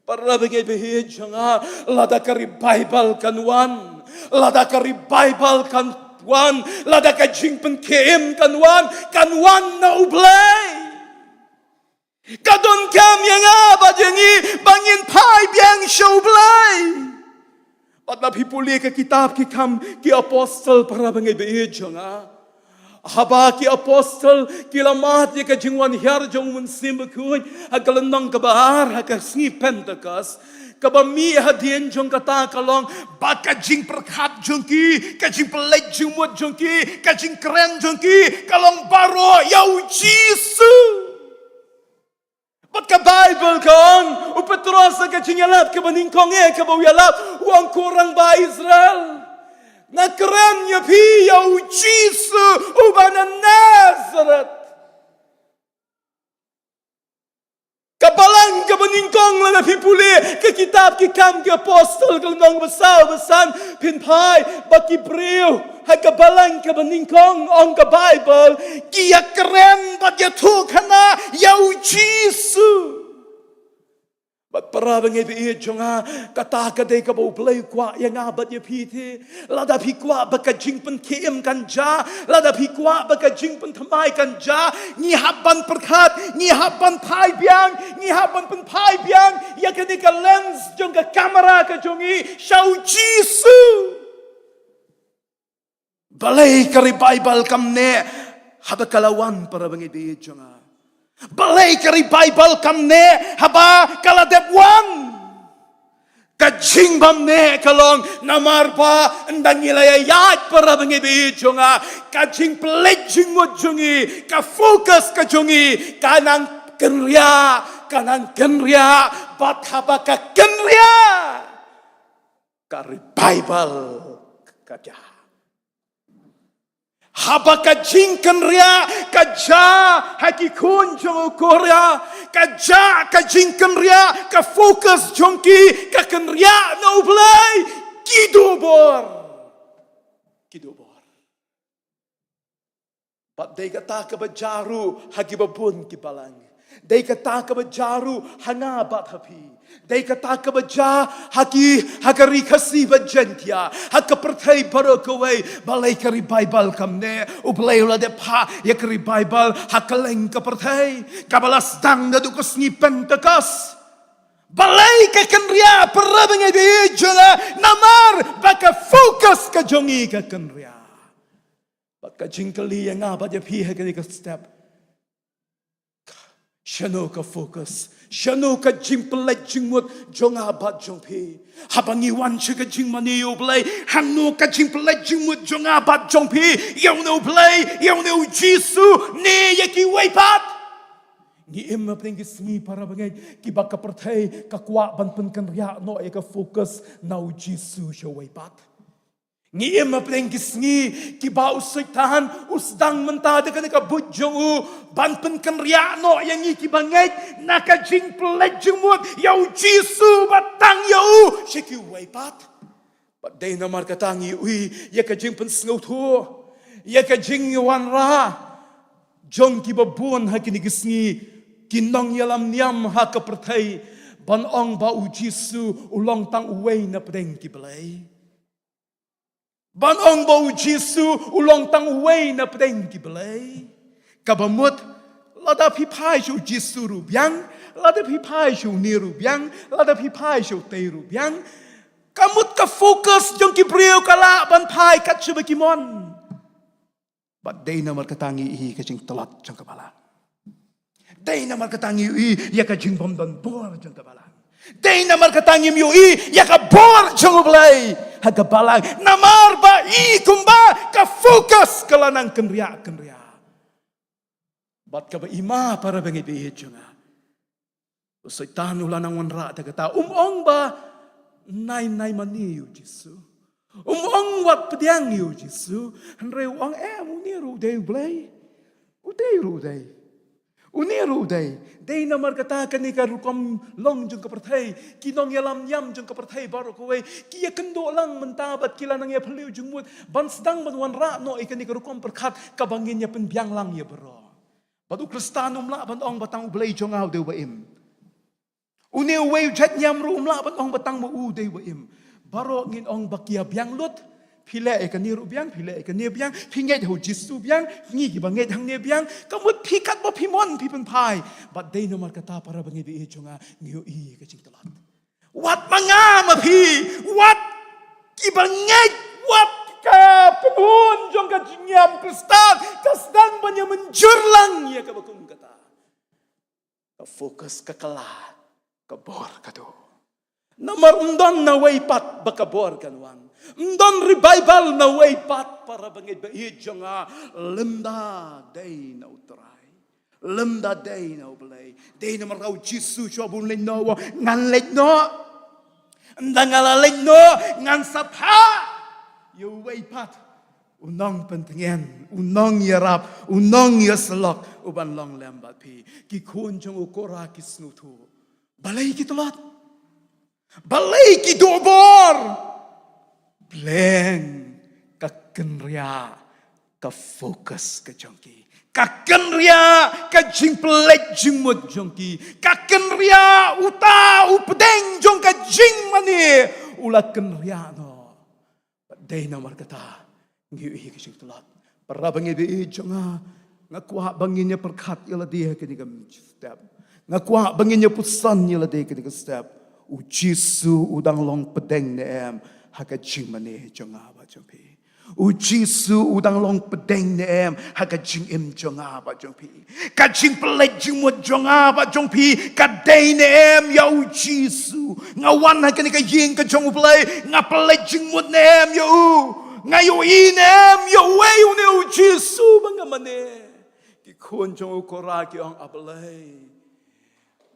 S3: para bagai behit janga lada kari Bible kanwan lada kari Bible kanwan lada ka jingpen kem kanwan na ublai Kadon kam yang abad yangi bangin pai biang showblay. Pat na pipuli ke kitab ki kam ki apostle para bangai be jonga. Haba ki apostle ki lamat ye ke jingwan hiar jong mun sim kuy agalanang kabar ha sni Pentecost. Kabami hadien jong kata kalong baka jing perkat jongki kajing pelej jumut jongki kajing keren jongki kalong baro yau Jesus. Pat ka Bible kan, upetros ka chingalap ka baningkong ka bawalap, uang kurang ba Israel. Na keren ya pi ya ujisu ubana Nazareth. Kabalang ka baningkong la na pipuli ka kitab ki kam ki apostol ka nang basan pinpai baki brio hakabalang ka baningkong ong ka Bible ki keren bat ya tu kana ya ujisu. Bat para bangai bi jonga kata kadai ka bau play kwa yang abat ya piti lada pi kwa baka jingpen kem kanja lada pi kwa baka jingpen thamai kanja ni haban perkat ni haban pai biang ni haban pen pai biang ya kani ka lens jong ka kamera ka jongi shau jisu balai kari Bible kamne habakalawan para bangai bi jonga balai kari Bible kamne haba kala depwan kajing bamne kalong namar pa ndang ilayayat para bangi bi jonga kajing pelejing mo jongi ka focus ka jongi kanang kenria bat haba ka kenria kari Bible kaja haba kajing kenria kaja haki kun jong korea kaja kajing kenria ka fokus jongki ka kenria no play kidobor pat dei kata ka bajaru hagi babun ki balang dei kata ka bajaru hanga bat hapi dei kata ka baja haki hakari kasi bajentia hakapertai baro kawai balai kari Bible kamne ublay ula de pa ya kari Bible hakaleng kapertai kabalas dang da dukos ni Pentecost balai ka kenria perabang ide jonga namar baka fokus ka jongi ka kenria baka jingkali yang abad ya pi hakani ka step shano ka focus shano ka jimpelaj jingmut jonga bat jongpi habangi wan chika jingmani ublay hanu ka jimpelaj jingmut jonga bat jongpi yaw no play yaw no jisu ne yaki waipat ni emma pengis ni para bangai ki baka pertai ka kwa ban pen kan ria no ya ka focus nau jisu sho waipat ni emma pengis ni ki ba usaitan usdang mentada kan ka bujong u ban pen kan ria no yang ni ki bangai naka jing pelaj jingmut yau jisu batang yau sheki waipat but dei na mar katangi ui ya ka jing pen sngo thu ya ka jing wan ra jong ki babun hakini gisni kinong yalam niam ha ka pertai ban ong ba u jisu ulong tang uwei na pedeng ki belai ban ong bau Jisu ulong tang wei na pedeng ki belai kabamut lada pi pai shu Jisu ru biang lada pi pai shu ni ru biang lada pi pai shu te ru biang kamut ka fokus jong ki priu kala ban pai kat shu bakimon bat dei na mar katangi I ka jing telat jong kabala dei na mar katangi I ya ka jing bom don bor jong kabala dei namar katangi miu I ya ka bor jong belai ha ka balang namar ba I kumba ka fokus kalanang kenria bat ka ba ima para bengi bi jonga Satan ulanang wanra ta kata ong ba nai mani yu Jisu ong wat pediang yu Jisu hanre ong uniru dei belai udei uniru dei namar kata kani ka rukom long jung ka perthai kinong yalam yam jung ka perthai baru kowe ki ya kendo lang mentabat kila nang ya phaliu jung mut ban sedang ban wan ra no ikani ka rukom perkhat ka bangin ya pen biang lang ya bero batu kristanum la ban ong batang ublei jong au de waim uniu wei chat nyam ru la ban ong batang mu u de waim baro ngin ong bakia biang lut Pile ikan ni rubiang, pile ikan ni biang, pinget ho Jisu biang, ngi ki banget hang ni biang, kamut pikat bo pimon pipen pai, but they no markata para bangi bi chunga ngiu I ka ching telat. Wat mangama pi, wat ki banget, wat ka penun jong ka jingyam kristal, kasdang banya menjurlang ya ka bakung kata. Ka fokus ka kala, ka bor ka do. Namar undon na way pat bakabor kanwan. Undon revival na way pat para bangid ba jonga lemda day na utray. Lemda day na ublay. Day na maraw Jisu shobun len no ngan let no. Ndangala len no ngan sapha. Yo way pat unong pentengen, unong yarap, unong yaslok uban long lembat pi. Ki kun jong ukora kisnutu. Balay kitulat. Balay ki dobor. Bleng ka kenria ka fokus ka jongki. Ka kenria ka jing pelek jing mut jongki. Ka kenria uta upedeng jong ka jing mani ula kenria no. Day na markata ngiu ka jing tulat. Para bangi bi jonga ngakwa banginya perkat yala dia kini kam step. Ngakwa banginya pusan yala dia kini ka step. Jisu udang long pedeng ne em haka jing mane jonga ba jongpi Jisu udang long pedeng ne em haka jing em jonga ba jongpi ka jing pelek jing mut jonga ba jongpi ka dei ne em ya Jisu ngawan haka ni ka ying ka jong play nga pelek jing mut ne em ya ngayo I ne em ya wei ne Jisu banga mane ki kon jong ukora ki ang ablay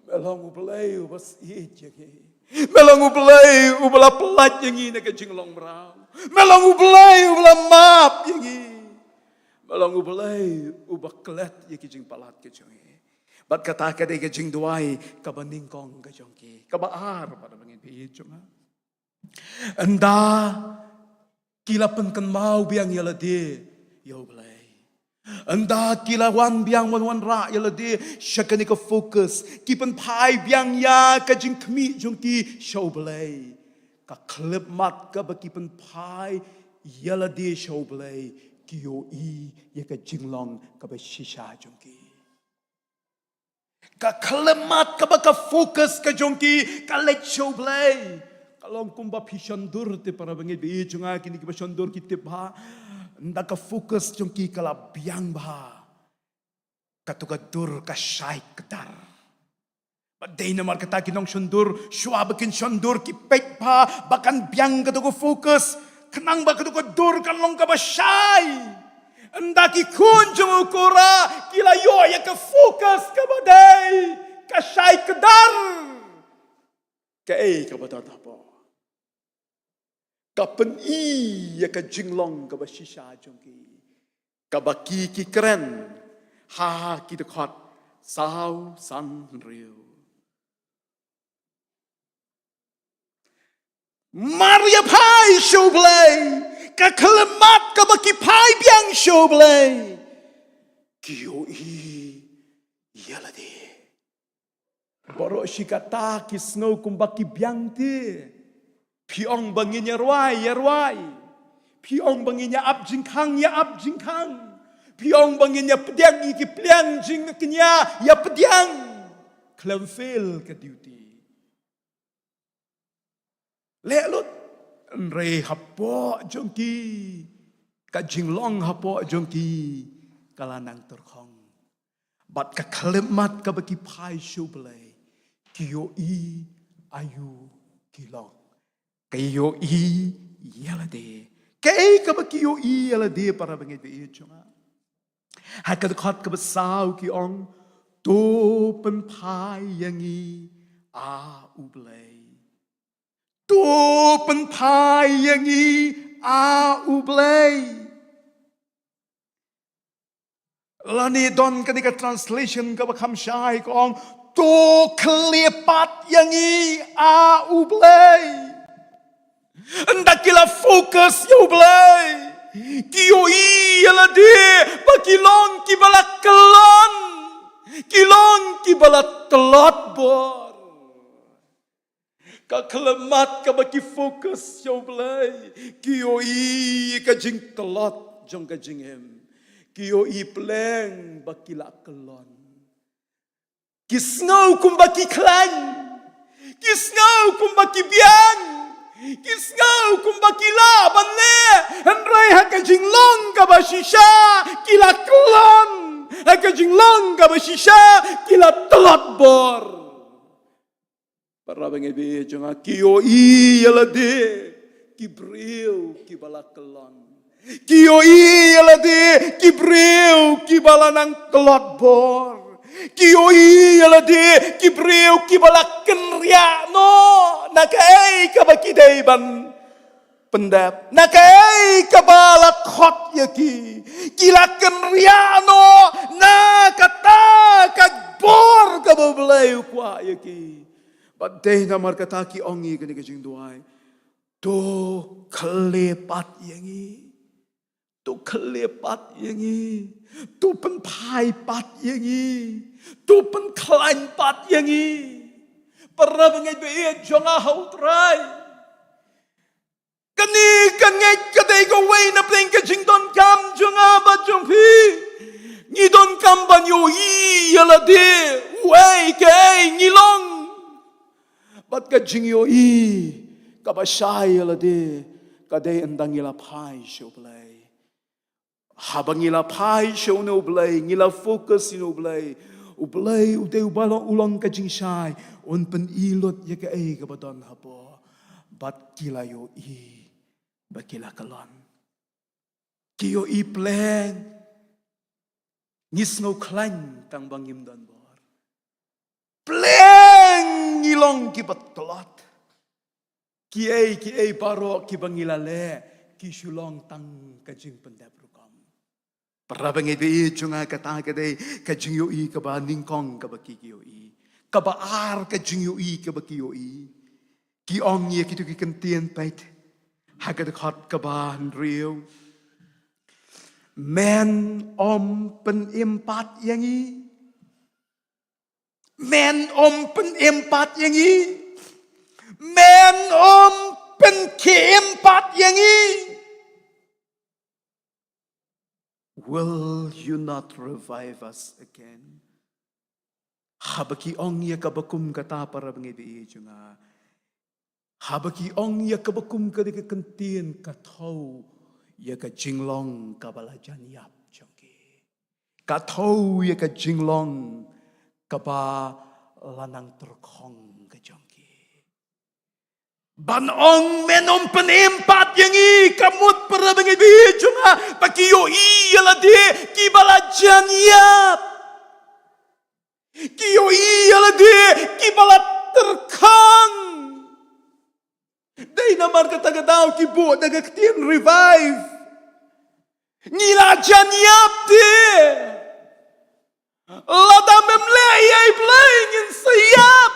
S3: Melang ublay ubas ijegi. Melang ublay ubala pelat yengi na kajing long brau. Melang ublay ubala map yengi. Melang ublay ubak kelet ye kajing palat kajongi. Bat kata ka de kajing duai kabaning kong kajongki. Kabaar pada bangin bi jonga. Anda kila penken mau biang yala de yo ublay. Anda kilawan biang wan ra yala de syakani ka fokus kipen pai biang ya ka jing kmi jongki show belai ka klip mat ka ba kipen pai yala de show belai kiyo I ya ka jinglong ka ba shisha jongki ka klip mat ka ba ka fokus ka jongki ka let show belai kalong kumba pishandur te para bangi bi jonga kini ka shandur ki te ba Nda ka fokus jongki kala biang bah katugadur ka syai kedar. Badai namar kata kinong sundur syua bakin sundur ki pek pa bakan biang katuga fokus kenang ba katugadur kanong ka ba syai. Nda ki kunjung ukura kila yo ya ka fokus ka badai ka syai kedar. Ka ka badar apa? Kapen I ya ka jinglong ka ba shisha jongki. Ka ba ki keren. Ha ki dekot. Sao san riu. Maria pai show blay. Ka kelemat ka ba ki pai biang show blay. Kiyo I yala di. Baro shikata ki snow kumbaki biang ti. Piong bangin yarwai. Pi ong banginya ap jing kang ya ap jing kang. Pi ong banginya pediang iki pliang jing kenya ya pediang. Klem fail ke duty. Lelut Re hapo jongki ka jinglong hapo jongki kalanang terkong bat ka kalemat ka baki pai shublay kiyo i ayu kilong kayo i yalade kay ka baki yo i yalade para bangay be chunga hakad khat ka basaw ki ong to pen pai yangi a ublay tu penpai yang i a ublay. Lani don ketika translation ke bakam syai kong tu kelepat yang i a ublay. Hendak kila fokus ya ublay. Kiyo i yalade bakilong kibalak kelon. Kilong kibalak telot bor. Ka kelemat ka baki fokus yo blay kiyo i ka jing telot jong ka jing hem kiyo i pleng baki la kelon kisngau kum baki klan kisngau kum baki biang kisngau kum baki la banle henrai ha ka jing long ka ba shisha kila kelon ha ka jing long ka ba shisha kila telot bor. Para bengi jangan kiyo i yalade kibreu kibalakelon kiyo i yalade kibreu kibalanang kelot bor kiyo i yalade kibreu kibalaken ria no nakai kabakidai ban pendap nakai kabalak hot yaki kilaken ria no na kata kadbor kababelai kwa yaki. Badai namar kata ki ongi kini kejing duai. Tu kelepat yangi. Tu kelepat yangi. Tu penpai pat yangi. Tu penklain pat yangi. Pernah bengai be jonga hautrai. Kani kangai kadai ko wei na pleng kejing don kam jonga ba jongpi. Ni don kam ban yo i yalade. Wei kei ngilong. Bat ka jingyo i kabashay alade kadai endang ila pai show play habang ila pai show no play ngila focus no play ublay ude ubalong ulang ka jingshay on pen ilot ya ka ai ka badon hapo bat kila yo i bakila kalon kiyo i plan ngis no klan tang bangim don bor plan ngilong kibat kelot kiai paro kibangilale kisulong tang kajing pendap rukam para bengi be junga kata kadai kajing yo i kaba ningkong kaba kiyo i kaba ar kajing yo i kaba kiyo i ki ong ye kitu ki kentien pait hagad khat kaba riu men om pen empat yang i men om pen empat yang i men om pen keempat yang i will you not revive us again habaki ong ya kabakum kata para bengi junga habaki ong ya kabakum kadika kentien kathau ya ka jinglong kabalajan yap jongki kathau ya ka jinglong kaba lanang terkong ke jongki banong menom penempat yang i kamut para bengi bijunga pakiyo i yalade kibalajan yap kiyo i yalade kibalat terkong day namar kata-kata kibo nagaktin revive nilajan yap de Lada memlay ay playing in sayap.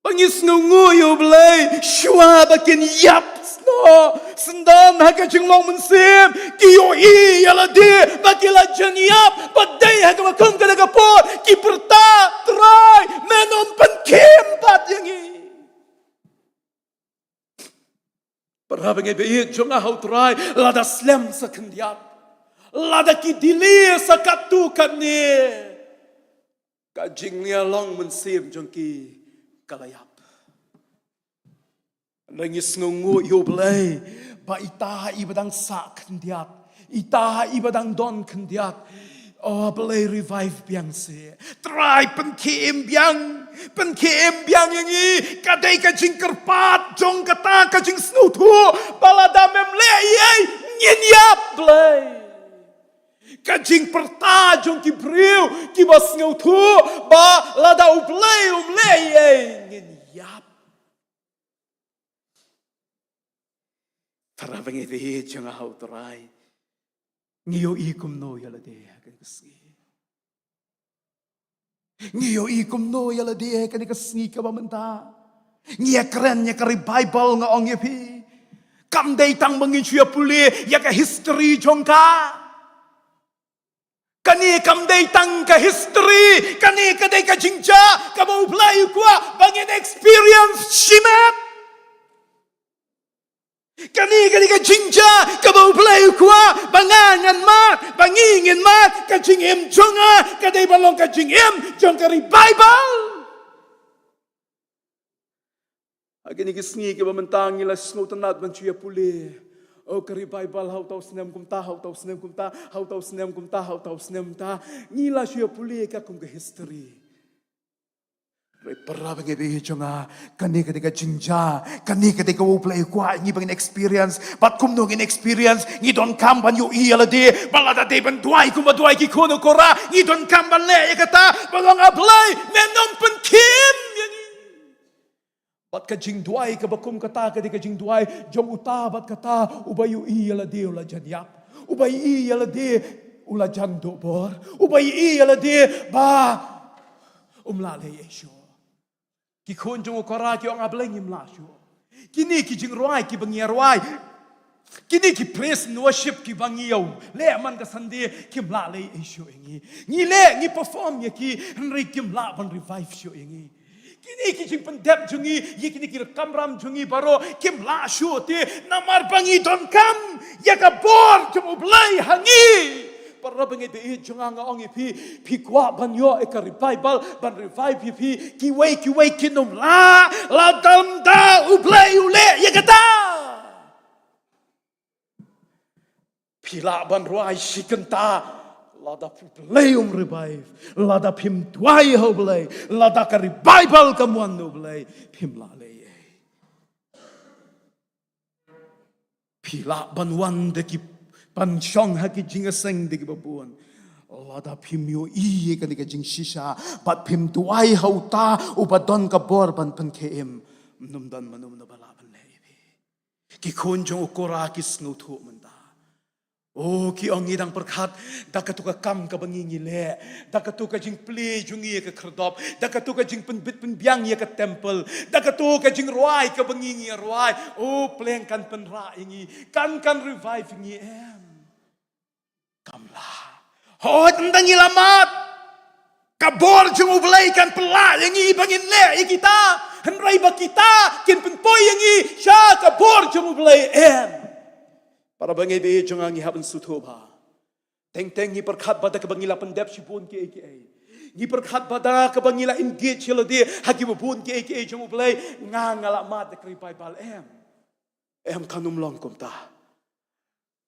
S3: Pangis ngunguyo blay, shua bakin yap no. Sendan haka jinglong mensim, kiyo i yalade bakila jan yap, paday haka makong kadagapor, kiperta try menon pankempat yang i. Para bengi be jonga hautrai lada slem sakendiat. Lada ki dilia sakatu kanne. Ka jingnia long mensim jongki kalayap. Nangis ngungu yo belai ba ita ibadang sak kendiat. Ita ibadang don kendiat. Oh belai revive biang se. Try penkiem biang yang i kadai ka jing kerpat jong kata ka jing snutu balada memle ye nyenyap belai. Ka jing perta jong ki briu ki bas snutu ba lada ublai umle ye nyenyap. Tara bengi de jong hau trai. Ngiyo ikum no yala de kan kasi. Ngiyo ikum no yala de kan kasi ka bamenta. Ngiya keren ya kari Bible nga ong yepi. Kam day tang mangin siya puli ya ka history jongka. Kani kam day tang ka history. Kani ka day ka jingja. Ka maublay kwa bangin experience shimep. Kani ka jingja ka maublay kwa bangangan mat bangingin mat ka jingim jonga ka day balong ka jingim jong kari Bible. Agini kisngi ka bamantang ila snotanat banchuya puli. O kari Bible hau tau sinem kumta hau tau sinem kumta hau tau sinem kumta hau tau sinem ta ngila suya puli ka kum ka history. Para bengi be jonga kani ka jingja kani ka uplay kwa ngi bangin experience but kum no ngin experience ngi don kam ban yu iala de balada de ban duai kum duai ki kono kora ngi don kam ban le kata balong apply menom pen kim yani bat ka jing duai ka bakum kata ka jing duai jong uta bat kata ubayu iala de ula janyap ubay iala de ula jando bor ubay iala de ba umlale yesho ki khon jong kora ki ong ableng im la shu kini ki jing roi ki bangi roi kini ki praise and worship ki bangi yo le man ka sande kim la le shu engi ni le ni perform ye ki henry kim la ban revive shu engi kini ki jing pendep jungi ye kini ki kamram jungi baro kim la shu te namar bangi don kam ya ka bor jom blai hangi para bengi de jonga nga ong pi kwa ban yo e ka Bible ban revive pi ki wei kinum la dam da ublay ule ye kata pi la ban ruai shikenta la da ublay revive la da pim twai ho ublay la da ka Bible kamuan ublay pim la le pi la ban wan de ki pan shong haki jinga seng de babuan lada phim yo i ka ni ka jing shisha pat phim tuai hauta ubadon ka bor ban pan khem num dan manum na bala ban le ki khon jong ukora ki snu thu man da o ki ongi dang perkhat da ka tu ka kam ka bangi ngi le da ka tu ka jing ple jungi ka khrdop da ka tu ka jing pen bit pen biang ye ka temple da ka tu ka jing roi ka bangi ngi roi o pleng kan pen ra ingi kan revive ngi kamla hot ndangi lamat kabor jung ublay kan pela yang i bangin le kita henrai ba kita kin penpoy yang i sya kabor jung ublay para bangi be jung angi haben sutoba teng ni perkhat bada ka bangila pendep sibun ki ni perkhat bada ka bangila engage de hagi bun ki jung ublay ngala mat de kri Bible kanum long komta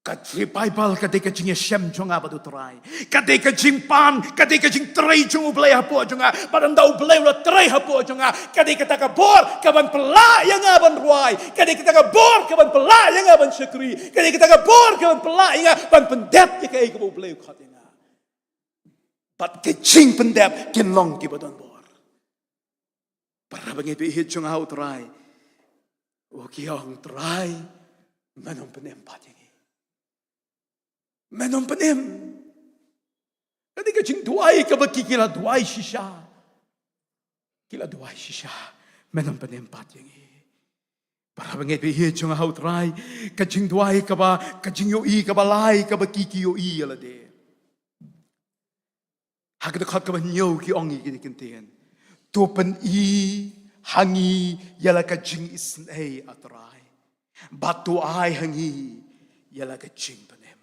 S3: Kadri Bible kadai ka jing shem jonga badu trai kadai ka jing pan kadai ka jing trai jong ublay hapo jonga badan da ublay ula trai hapo jonga kadai ka taka bor ka ban pela yang aban ruai kadai ka taka bor ka ban pela yang aban syakri kadai ka taka bor ka ban pela yang ban pendep ya ka ka ublay khat yang bat ka jing pendep kin long ki badan bor para bangi bi hit jonga hau trai o ki ong trai manom penem pat menom penem ketika jing duai ka baki kila duai shisha menom penem pat yang para banget bi he chung hau trai ka jing duai ka ba ka jing yo i ka ba lai ka baki ki yo i ala de hak de khat ka ba nyo ki ong i ki kenten to pen i hangi yala ka jing isn atrai Batu ai hangi ialah ke jing penem.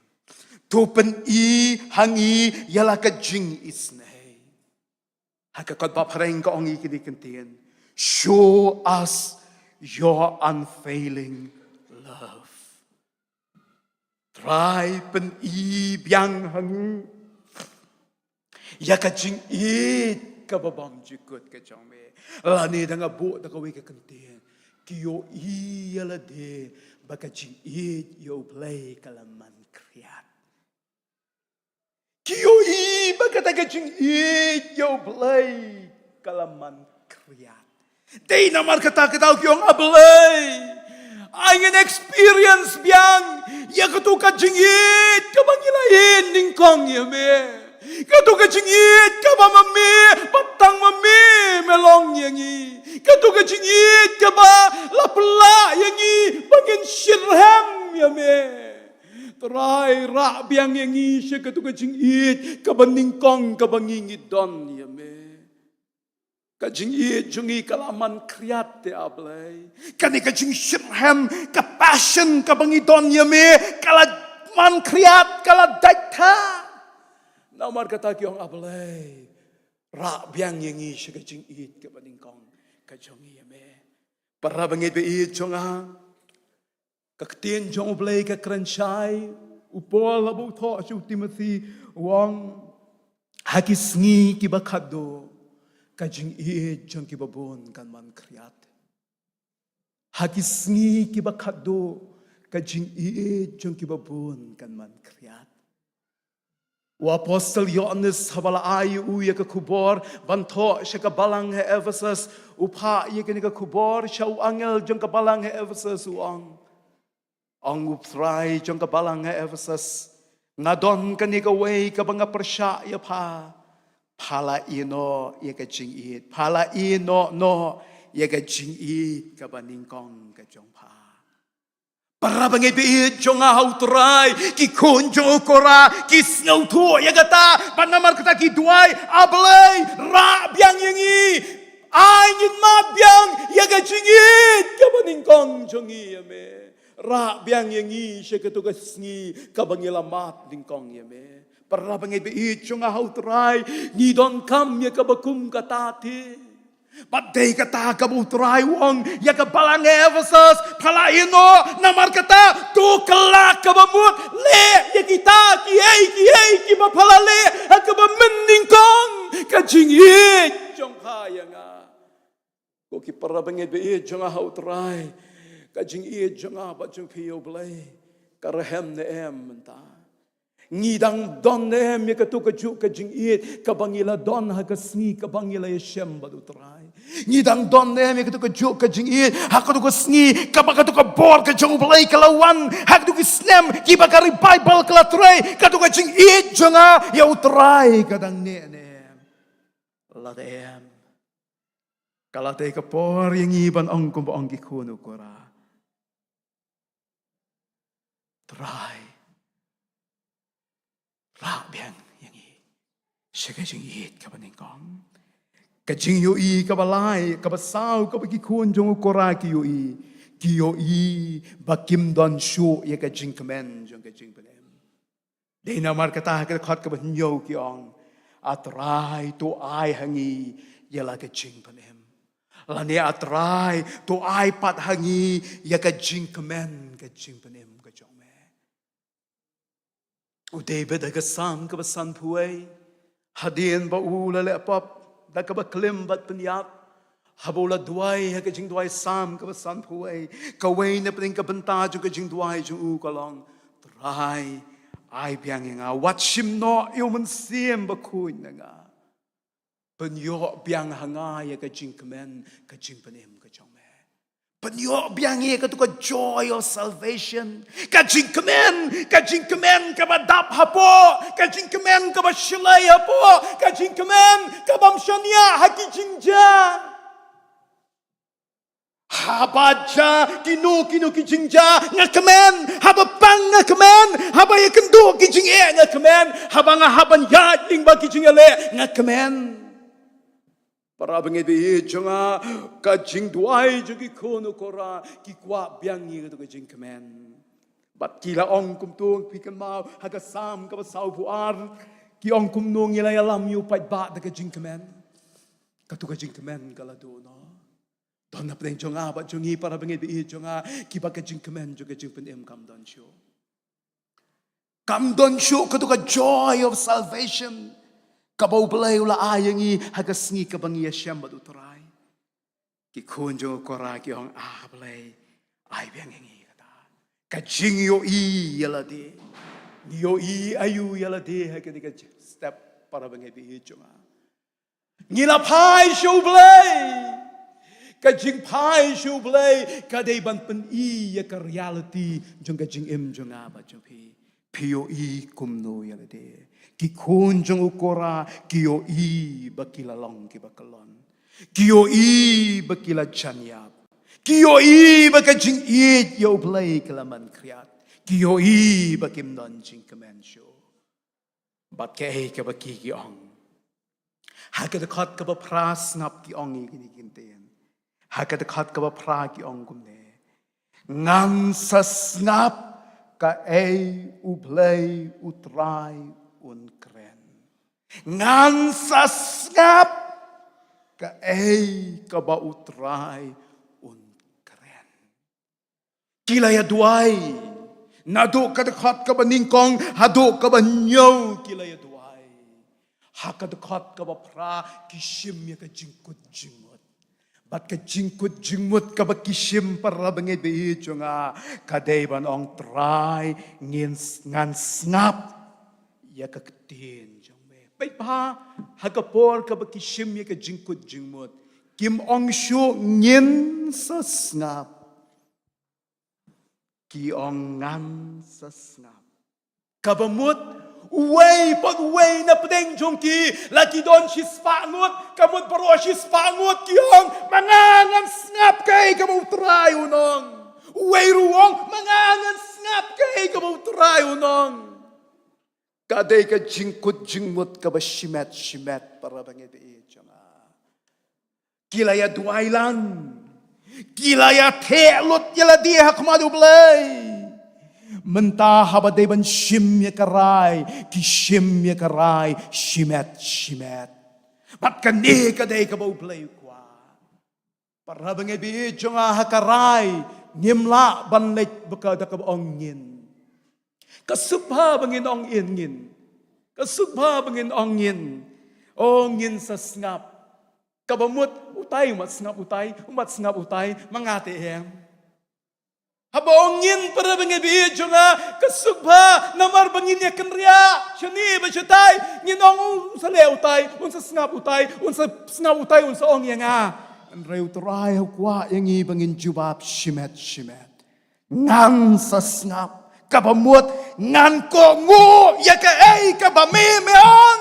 S3: Tu pen i hangi ialah ke jing isnei. Haka kot bap reng ko ongi kini kentien. Show us your unfailing love. Try pen i biang hangi. Ya ka jing i ka babam jikut ke chong me. Lani danga bu da ka wi ka kentien. Kiyo i ala de baka jing i yo play kalaman kriat. Kiyo i baka ta ka jing i yo play kalaman kriat. Day na mar kata kitaw kiyong ablay. Angin experience biang ya katuka jing i kabangilain ningkong ya me. Katuka jingit ka ba mami, patang mami, melong yangi. Katuka jingit ka ba lapla yangi, bangin shirham yame. Try ra biang yangi siya katuka jingit ka ba ningkong ka ba ngingidon yame. Ka jingit jungi kalaman kriat te ablay. Kani ka jing shirham ka passion ka bangidon yame, kalaman kriat kala daita. Namar kata kiyong ablay. Ra biang yengi siya kajing it ka paningkong kajong iyame. Para bangit ba it siya nga. Kaktiin siya ablay ka kranshay. Upol labo to siya Timothy. Wang hakisngi kibakado. Kajing it siya kibabon kan man kriyat. Hakisngi kibakado. Kajing it siya kibabon kan man kriyat. O Apostle Johannes habala ayu uya ka kubor banto siya ka balang he Ephesus upa iya ka kubor siya angel jong ka balang he Ephesus uang ang uptray jong ka balang he Ephesus ngadon ka ni ka way ka banga persya ya pa pala ino iya ka jingit pala ino no iya ka jingit ka baningkong ka jong pa. Para bangay biit jong ahautray, kikun jong ukora, kisngaw to, yagata, panamar kata kiduay, ablay, ra biang yangi, angin mabiang, yagajingit, kabaningkong jong iyame, ra biang yangi, siya katugasngi, kabangilamat ningkong iyame. Para bangay biit jong ahautray, ngidon kam, yagabakum katati. Badai kata kabutray wong ya kabalang Ephesus pala ino namar kata tu kelak kabamut le ya kita kiai mapala le akabamendingkong kajingit jong kaya nga ko ki para bangit be jong hautray kajingit jong ba jong pio blay karahem ne em menta ngidang don ne em ya katu kaju kajingit kabangila don hagasni kabangila yeshem badutray ngidang don ne me ketu kejuk kejingit hakatu ke sngi kabakatu ke bor ke jong belai kelawan hakatu ke snem kibakari bible kelatrai katu ke jingit jonga ya utrai kadang ne ladem kalate ke por yang iban ongkum ongki kunu kora trai ra biang yang i sege jingit kabaningkong kajing yoi kabalai kabasau kabakikun jong ukora kiyoi bakim don shu ya kajing kemen jong kajing penem de namar kata ka khot ka banyo kiong atrai tu ai hangi ya la kajing penem lani atrai tu ai pat hangi ya kajing kemen kajing penem ka jong me u David ka sam ka basan puai hadien ba ula le pop da ka ba klim bat penyap habola duai ha ka jing duai sam ka ba san phuai ka wei na pring ka banta ju ka jing duai ju u ka long trai ai biang nga wat shim no yu man siem ba kuin nga penyo biang hanga ya ka jing kemen ka jing penem ka chong me penyo biang ye ka tu ka joy of salvation ka jing kemen ka ba dap hapo ka jing kemen ka ba shilai hapo ka jing kemen ka bam shania haki jingja habaja kinu ki jingja nga kemen haba pang nga kemen haba ye kendo ki jing e nga kemen haba nga haban ya ling ba ki jing ale nga kemen Para bengi bi jonga ka jing duai jogi kono kora ki kwa biang yi ka jing kemen. Bat kila ong kum tuang pikan mau haga sam ka sau puar ki ong kum nung ila yalam yu pai ba ka jing kemen. Ka tu ka jing kemen kala do no. Don na peng jonga ba jongi para bengi bi jonga ki ba ka jing kemen joga jing pen em kam don show. Kam don show ka tu ka joy of salvation. Kabau belai ula ayangi hagas ngi kabangi Yasham batu terai. Ki kunjung kora ki ong belai ay biang ngi kata. Kajing yo I yala de. Yo I ayu yala de haketika step para bangai bi jonga. Ngila pai show belai. Kajing pai show belai kadai ban pen I ya ka reality jong kajing em jonga ba jong pi. Pio I kumno yala de. Ki kunjung ukora kio I bakila long ki bakalon. Kio I bakila chanyap. Kio I bakajing it yo play kalaman kriat. Kio I bakim non jing kamen show. Bat ke ka baki ki ong. Hakad khat ka ba pras ngap ki ong I kini kinten. Hakad khat ka ba pra ki ong kumne. Ngang sas ngap ka uplay utray unkren. Ngan sasngap ka ka ba utray unkren. Kilaya duay. Nado kadakhat ka ba ningkong hado ka ba nyaw kilaya duay. Hakadakhat ka ba pra kishim ya ka jingkut jingmut. Bat ka jingkut jingmut ka ba kishim para bangay behicho nga kaday ban ong try ngan snap ya ka ketin jong me pai pa hagapor ka bakishim ya ka jingkut jingmut kim ong shu ngin sa snap ki ong ngan sa snap kabamut way na pedeng jong ki laki don shispangut kamut paro shispangut ki ong mangangan snap kay kamu try unong way ruong mangangan snap kay kamu try unong. Kadai ka jingkut jingmut ka ba shimet para bangai be jonga. Kilaya duailan. Kilaya telut yala dia hakmadu blay. Mentah habadai ban shim ya karai. Ki shim ya karai. Shimet. Mat kani kadai ka ba blay kwa. Para bangai be jonga hakarai. Ngimla ban lek bakada ka ba ongin. Kasubha bangin ong ingin. Kasubha bangin ongin. Ongin sa snap. Kabamut utay umat snap utay mangate em. Haba ongin para bangin biyo nga kasubha namar bangin ya kenria. Shani ba syatay nginong sa le utay unsa snap utay unsa snap utay unsa ong yang An reu terai kwa yang I bangin jubab shimet. Ngang sa snap. Kabamut ngan ko ngu ya ka kabameon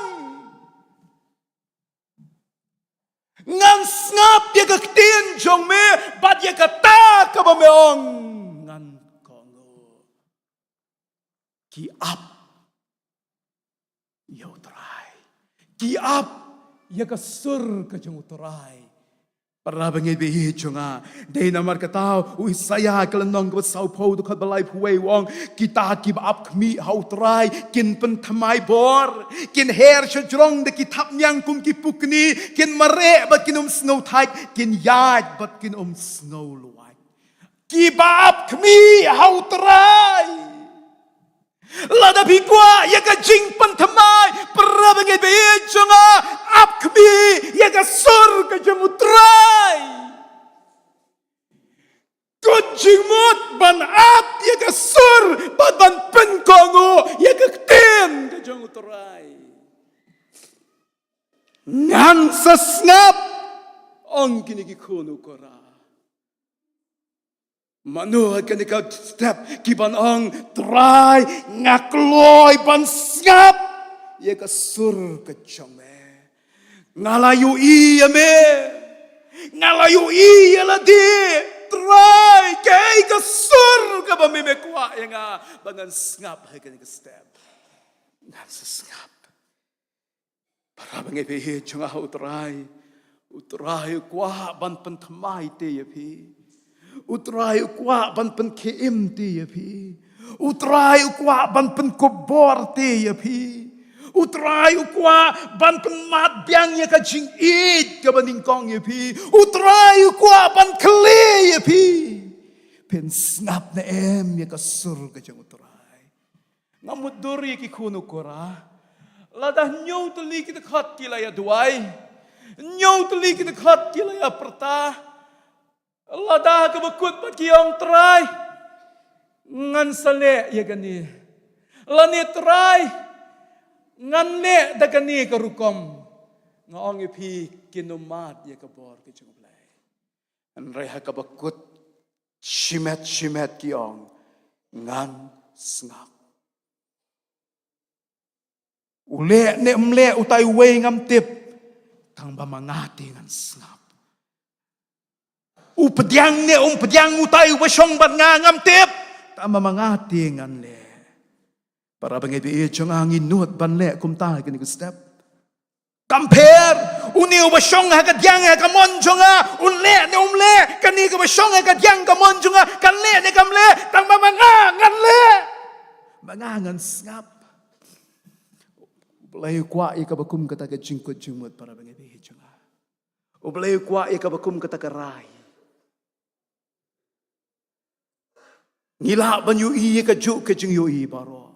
S3: ngan snap ya ka tin jong me bat ya ka ta kabameon ngan ko ngu ki up ya utray ki up ya ka sur ka jong utray. Para bangai behi jonga dei namar katau ui saya kelenong ke sau po tu kat balai puai wong kita ki ap khmi hau trai kin pen thamai bor kin her sjrong de ki thap nyang kum ki pukni kin mare bat kin snow thai kin yaj bat kin snow luai ki ap khmi hau trai lada bikwa ya ka jing pen thamai para bangai behi jonga ap khmi ya ka sur ka jamutrai kujimut ban ap ya ka sur ban pen kongo ya ka ten ka jamutrai ngan sasngap ong kini ki kono kora manu kan ka step ki ban ong try ngakloy ban snap ya ka sur ka chome ngalayu iya me ngalayu iya la di try kay ka sur ka ba me kwa ya nga bangan snap ha kan ka step ngan sa snap para bangai pe chunga ho try utrai kwa ban pen thamai te ya phi utrai kwa ban pen khem te ya phi utrai kwa ban pen kobor te ya phi utrai kwa ban pen mat biang ya ka jing it ka ban kong ya phi utrai kwa ban kle ya phi pen snap na em ya ka sur ka jang utrai ngamut duri ki khunu kora lada nyau teli kita khat ki la ya duai nyau teli kita khat ki la ya perta lada ka bakut pat ki ong trai ngan sale ya gani lani trai ngan le da gani ka rukom ngong pi kinumat ya ka bor ki chung blai an rai ha ka bakut shimet ki ong ngan snap ule ne mle utai wei ngam tip tang ba mangati ngan snap updyang ne pdyang utai wa shong bat nga ngam tip tang ba mangati ngan le para bangai bi chong angin nuat ban le kum ta kan ku step compare uni wa shong ha ka dyang ha ka mon chonga ule ne umle kan ni ka wa shong ha ka dyang ka mon chonga kan le ne kam le tang ba manga ngan le manga ngan snap Ublay kwa ika bakum kata ka jingkot jingmot para bangai bihi chunga. Ublay kwa ika bakum kata ka rai. Ngila banyu iya ka juk ka jingyo i baro.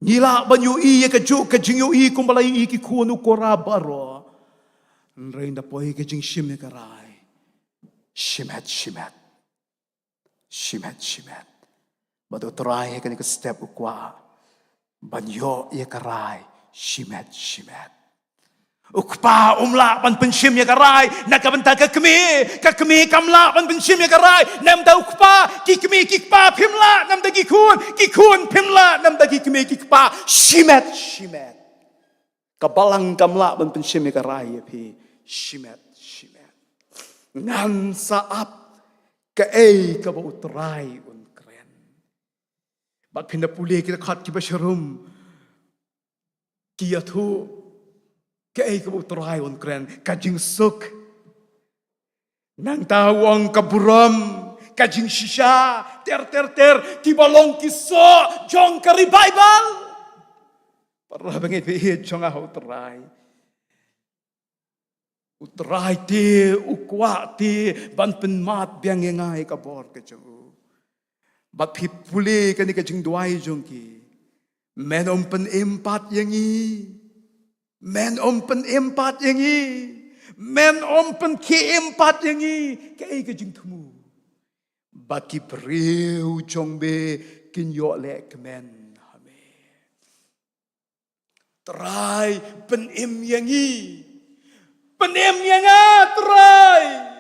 S3: Ngila banyu iya ka juk ka jingyo i kumbalay iki kuno kora baro. Nrain da poy ka jing shim ka rai. Shimet. Bado try ka ni ka step ukwa. Banyo ya karai shimet ukpa umla ban penshim ya karai nakabanta ka kemi kamla ban penshim ya karai namda ukpa kikmi kikpa pimla namda kikun pimla namda kikmi kikpa shimet kabalang kamla ban penshim ya karai ya pi shimet ngan saap ka ka bautrai Bat pinapuli kita khat ki basharum kiatu ke ai ka utrai on kren kajing suk nang tawang kaburam kajing shisha ter ki balong ki so jong ka revival para bangi bi jong a utrai te ukwa te ban pen mat biang ngai ka bor ka jong Bat pipuli kan ka jing duai jong ki. Men pen empat yangi. Men pen ki empat yangi. Kai ka jing tumu. Bat ki priu jong be kin yo le kemen hame. Try pen em yangi. Pen em yanga try.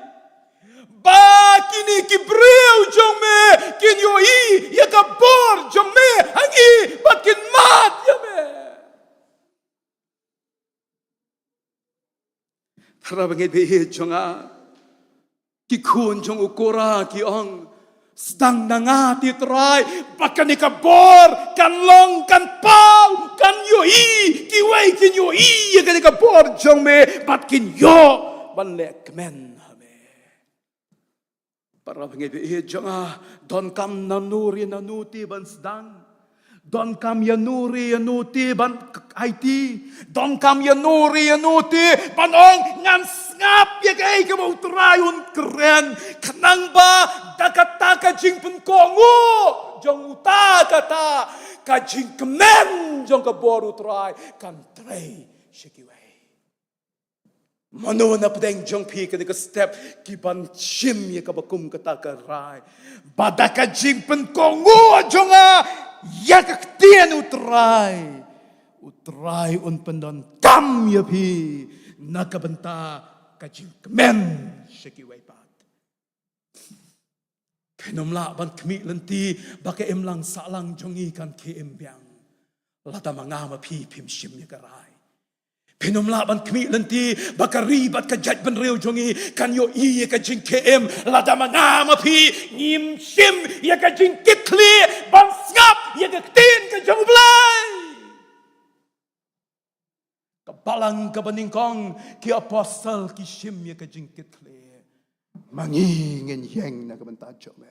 S3: Ba kini ki breu jong me kin yo i ya ka bor jong me hangi bat kin mat ya me Tara bangai be jong a ki kun jong ukora ki ong stang nanga ti try bakan ka bor kan long kan pau kan yo i ki wei kin yo i ya ka bor jong me bat kin yo ban le kemen Para bangai janga don kam nanuti ban sedang don kam yanuti ban IT don kam yanuti ban ong ngan ngap ya kai ka mau trayun keren kanang ba dakata ka jing pen kongu jong uta kata ka jing kemen jong ka boru tray kan tray shikiwe Mano na pedeng jong pi ka step ki ban chim ya ka bakum kata ka rai badaka jing pen kongu jonga ya ka tien utrai un pendon kam ya pi nakabenta ka jing kemen shiki wai pat penomla ban kmi lenti baka emlang salang jongi kan ki embyang lata mangama pi pim shim ya ka rai Pinumla ban kmi lenti bakari bat ka jaj ban reu jongi kan yo i ka jing kem lada mangama pi ngim sim ya ka jing kitli ban skap ya ka tin ka jong blai ka balang ka baningkong ki apostle ki shim ya ka jingkit le mangingin yeng na ka bentajo me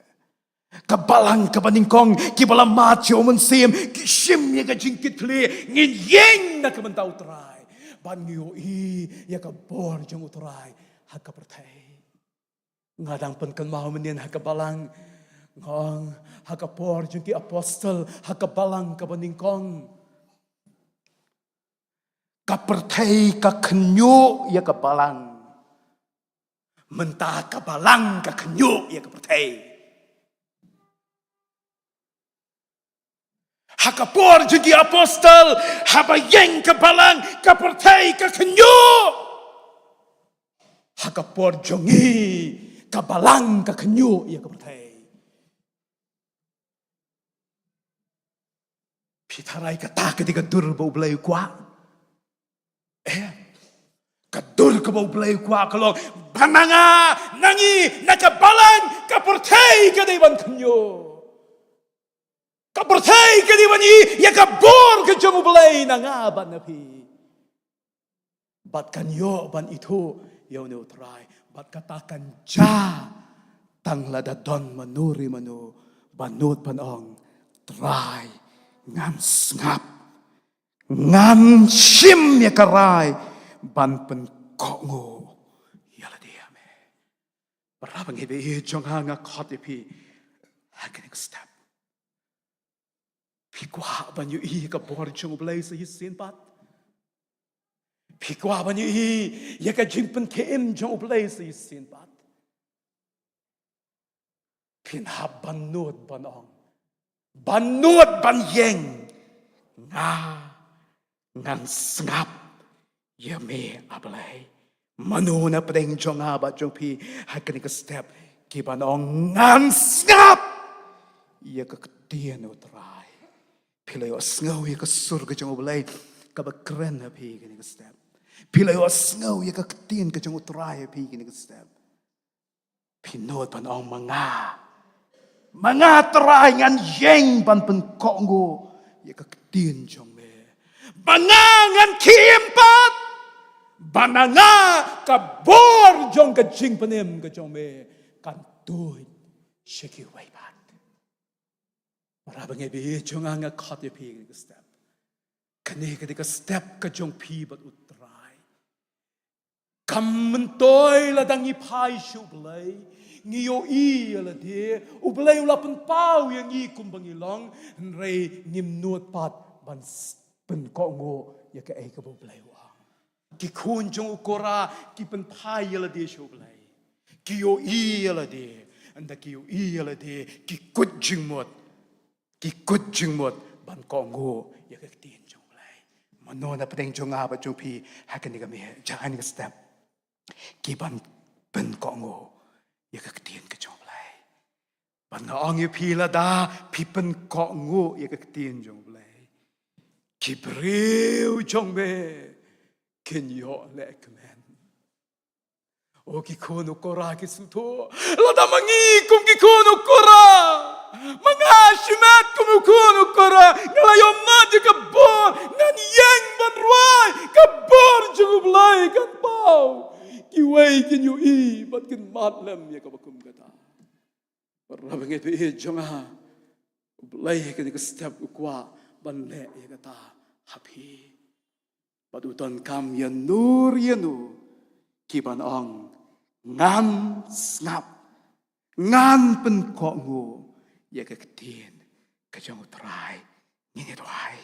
S3: kabalang ka baningkong ki balang macho mun sim ki shim ya ka jingkit le ngin yeng na ka bentau trai ban ngiu i ya ka bor jong utrai ha ka pertai ngadang pen kan mau menien ha ka balang ngong ha ka por jong ki apostle ha ka balang ka baningkong ka pertai ka kenyu ya ka balang mentah ka balang ka kenyu ya ka pertai ha ka por jong ki apostle ha ba yeng ka balang ka pertai ka kenyu ha ka por jong i ka balang ka kenyu ya ka pertai Pitarai kata ketika dur bau belai kuat. Kadur ke bau belai kuat kalau bananga nangi nakabalan kapertai ke dewan kenyo. Kapertai ke dewan i ya kabor ke jong belai nanga ban napi. Bat kanyo ban itu ya neutrai. Bat katakan ja tang ladadon manuri manu banut panong try. Ngan ngap ngan shim ya karai ban pen kok ngo ya la dia me berapa ngebe jong hanga khot pi hakin step pi kwa ban yu i ka bor jong blai se sin pat pi kwa ban yu i ya ka jing pen kem jong blai se sin pat pin hab ban nut ban ong Banut ban yeng ngan ngap ya me ablay manu na preng jong ba jong pi hakan ka step ki ban ong ngan ngap ya ka tien utrai pilay o sngaw ya ka sur ka jong ablay ka ba kren na pi ka step pilay o sngaw ya ka tien ka jong utrai pi ka step pinot ban ong mga try ngan yeng ban pen kok ngo ya ka tien jong me banangan kiempat bananga ka bor jong ka jing penem ka jong me kan tuin sheki way bat marabang ebi jong anga khot ye pi ka step kane ka step ka jong pi bat utrai kam mentoy ladang i pai shu blai ngiyo i ala de ublay ulapan pau yang i kumbang ilong rei ngim nuot pat ban pen ko ngo ya ka ai ka ublay wa ki kun jong ukora ki pen pai ala de shu blay ki yo i ala de anda ki yo i ala de ki kut jing mot ban ko ngo ya ka tin jong blay mano na pedeng jong a ba jong pi hakan ni ka me jangan ni step ki ban pen ko ngo ya ka tien ka jong blai ban nga ong yu pi la da pi pen ko ngo ya ka tien jong blai ki breu jong be ken yo le kmen o ki kono kora ki suto la da mangi kum ki kono kora manga shimat kum kono kora ngala yo ma de ka bor nan yeng ban ruai ka bor jong blai kan pau ki wei kin yu i bat kin mat lem ya ka bakum kata parabang itu jonga blai kin ka step kwa ban le ya kata happy padutan kam ya nur ya nu ki ban ong ngan ngap ngan pen ko ngo ya ka tien ka jong trai ni doi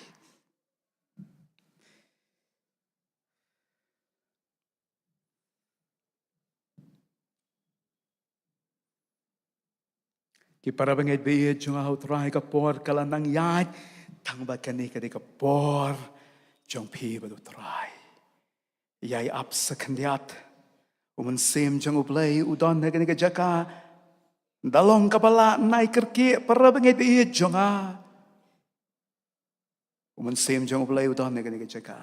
S3: ki para banget be jong au trai ka por kala nang yai thang ba kani ka de ka por jong pi ba do trai yai ap sakandiat uman sem jong ublay udon na kani ka jaka dalong ka pala nai kerki para banget be jong a uman sem jong ublay udon na kani ka jaka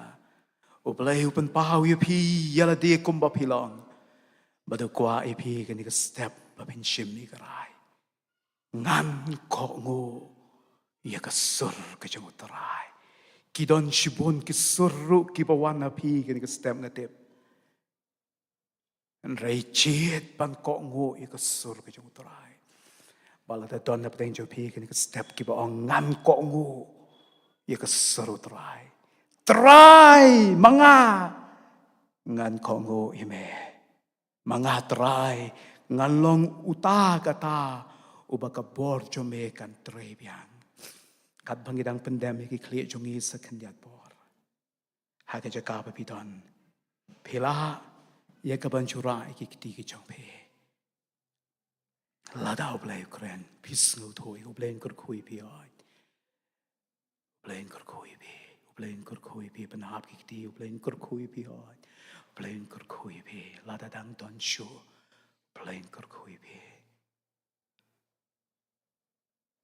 S3: ublay upan pau yu pi yala de kumba pilong ba do kwa ip kani ka step ba bin shim ni karai ngan ko ngo ya ka sur ka jong utrai Kidon shibon ki surru ki bawana pi kini ka step ngatip. An ray chet pan ko ngo i ka sur ka jong utray. Bala da don na pteng jo pi kini ka step ki ba ong ngam ko ngo i ka sur utray. Try mga ngan ko ngo ime. Mga try ngan long uta kata ubaka bor jo me kan tray biang. Kat bangidang pandemic ikliat jongi sa kandiat bor. Haga jaka papidon. Pila ya kaban chura ikikti ki jongpe. Lada ublay Ukraine pisnu thoi ublain kurkhui pi ai. Ublain kurkhui pi. Ublain kurkhui pi panhap kikti ublain kurkhui pi ai. Ublain kurkhui pi lada dang don shu. Ublain kurkhui pi.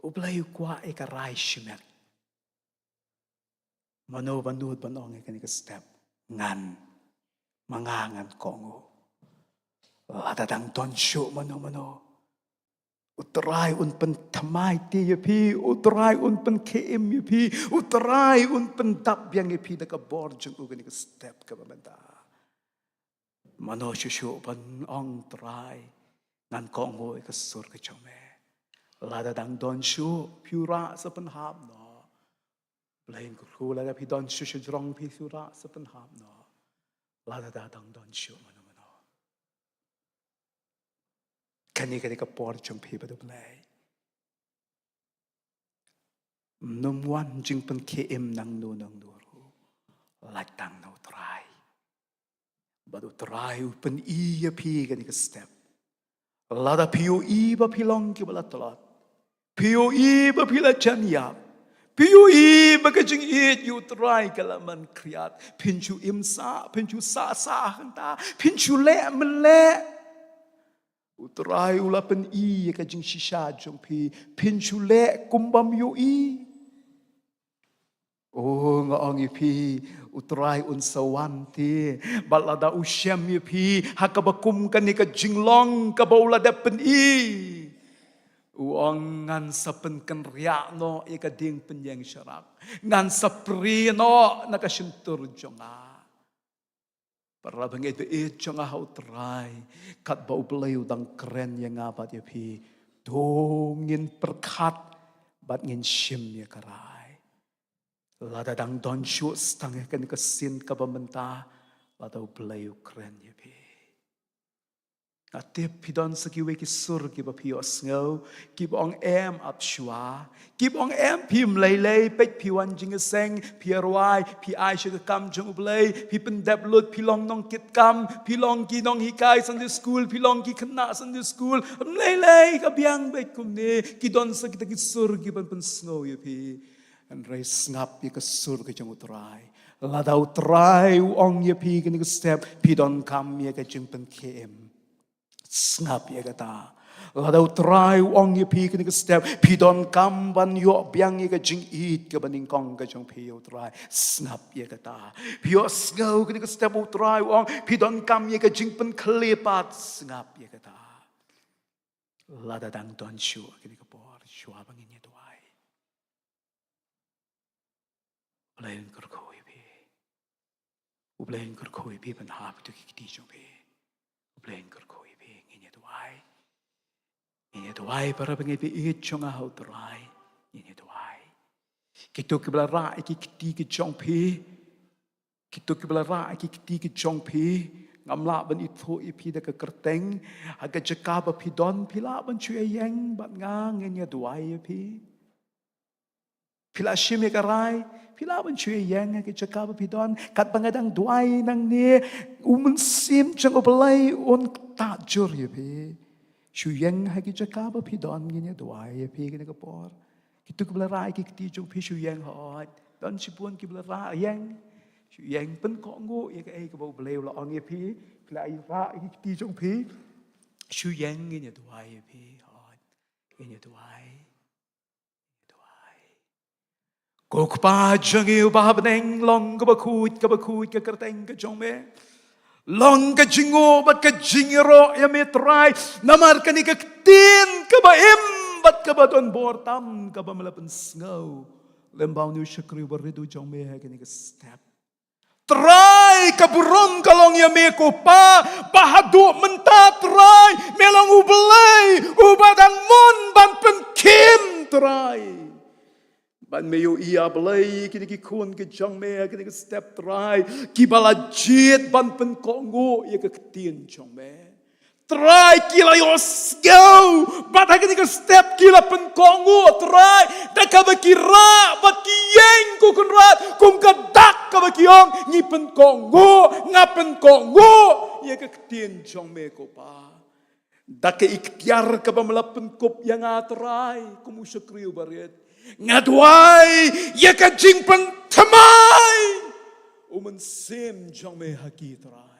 S3: Ublay kwa ikaray shimek. Mano banud banong ikanika step. Ngan. Mangangan kongo. Ladadang tonsyo mano. Utray unpan tamay ti yapi. Utray unpan keim yapi. Utray unpan dabyang yapi. Nakaborjong uganika step kabamanda. Mano shusyo pan ong tray. Ngan kongo ikasur kachome. Lada dang don shu pura sa panhap no. Blain ko lada pi don shu shu drong pi pura sa panhap no. Lada dang don shu mano. Kani ka por jong pi ba do blay. Numwan jing pan kiem nang no nang duru. Latang no try. Badu try upan iya pi kani ka step. Lada piu iba pilong ki bala talat. Piu iba pila chanyap. Piu iba ka jing it yu try kalaman kriyat. Pinchu imsa, pinchu sa hanta, pinchu le mele. Utray ulapan i ka jing shisha jong pi. Pinchu le kumbam yu i. Oh nga ang ipi utray unsawanti balada usyam ipi hakabakum kanika jinglong kabawlada pen i uang ngan sa penken riano ikading penyeng syarak ngan sa prino nakasyuntur jonga para bangit it jonga utray kat bau belayu dang keren yang apat ipi dongin perkat bat ngin shim ya karai. Lada dang don shu stang kan kasin kabamenta lada ublay Ukraine yapi. Atip pidon sa kiwe kisur kiba pios ngaw kibong em ap shua kibong em pim laylay pek piwan jingeseng piarwai pi ai shu kam jong ublay pi pendep lut pilong nong kit kam pilong ki nong hikay Sunday school pilong ki kena Sunday school laylay kabyang bek kumne kidon sa kita kisur kiban pensngaw yapi. And ray ngap ya kasur ka jang utray. Lada utray uong ya pi ka ni step pidon kam ya ka jing pen kiem. Ngap ya kata. Lada utray uong ya pi ka ni step pidon kam ban yo biang ya ka jing it ka baning kong ka jang pi utray. Ngap ya kata. Pio ngaw ka ni step utray uong pidon kam ya ka jing pen klepat. Ngap ya kata. Lada dang don shu ka ni ka por shua bangin ya doay. Ublayin kurkoi pi. Ublayin kurkoi pi panhap tu kikti jong pi. Ublayin kurkoi pi nginya duai. Nginya duai para bangai pi it jong ahau terai. Nginya duai. Kitu kibla ra kikti ki jong pi. Kitu kibla ra kikti ki jong pi. Ngamla ban itu ipi da ke kerteng. Aga jekaba pi don pila ban cuy yang bat ngang nginya duai pi. Pila shime karai, pila ban cuy yang ke cakap pidon, kat bangadang duai nang ni, sim jang obalai on tajur ya pi, cuy yang ke cakap pidon gini duai ya pi gini kapor, kitu kebelar ki jong pi cuy yang hot, don sipun kebelar yang, cuy yang pen kok ngu ya ke bau beleu la ong ya pi, pila ra ki jong pi, cuy yang gini duai ya pi hot, gini duai. Kok pa jang yêu ba beneng long ka bakut ka kerteng ka jong me long ka jingo bat ka jingiro ya me try namar ka ni ka tin ka ba im bat ka ba don bortam ka ba malapan sngaw lembau ni syakri beridu jong me ha kini ke step. Try kaburon kalong ya me ko pa bahadu mentat try melong ubelai ubadan mon ban penkim try. Ban meyo ia belai kini ki kun ke jong me kini ke step try ki balajit ban pen kongo ya ke ketien jong me. Try kila yos go, but I can step kila pen kongo try. Da ka bakira, but kiyeng ko kunrat, kung kadak ka bakiyong ni pen kongo, nga pen kongo. Ia ka ketien chong me ko pa. Da ka ikhtiar ka ba malapen kop yang atray, kumusya kriyo barit. Nga duay, ia ka jing pen tamay. Uman sim chong me haki tray.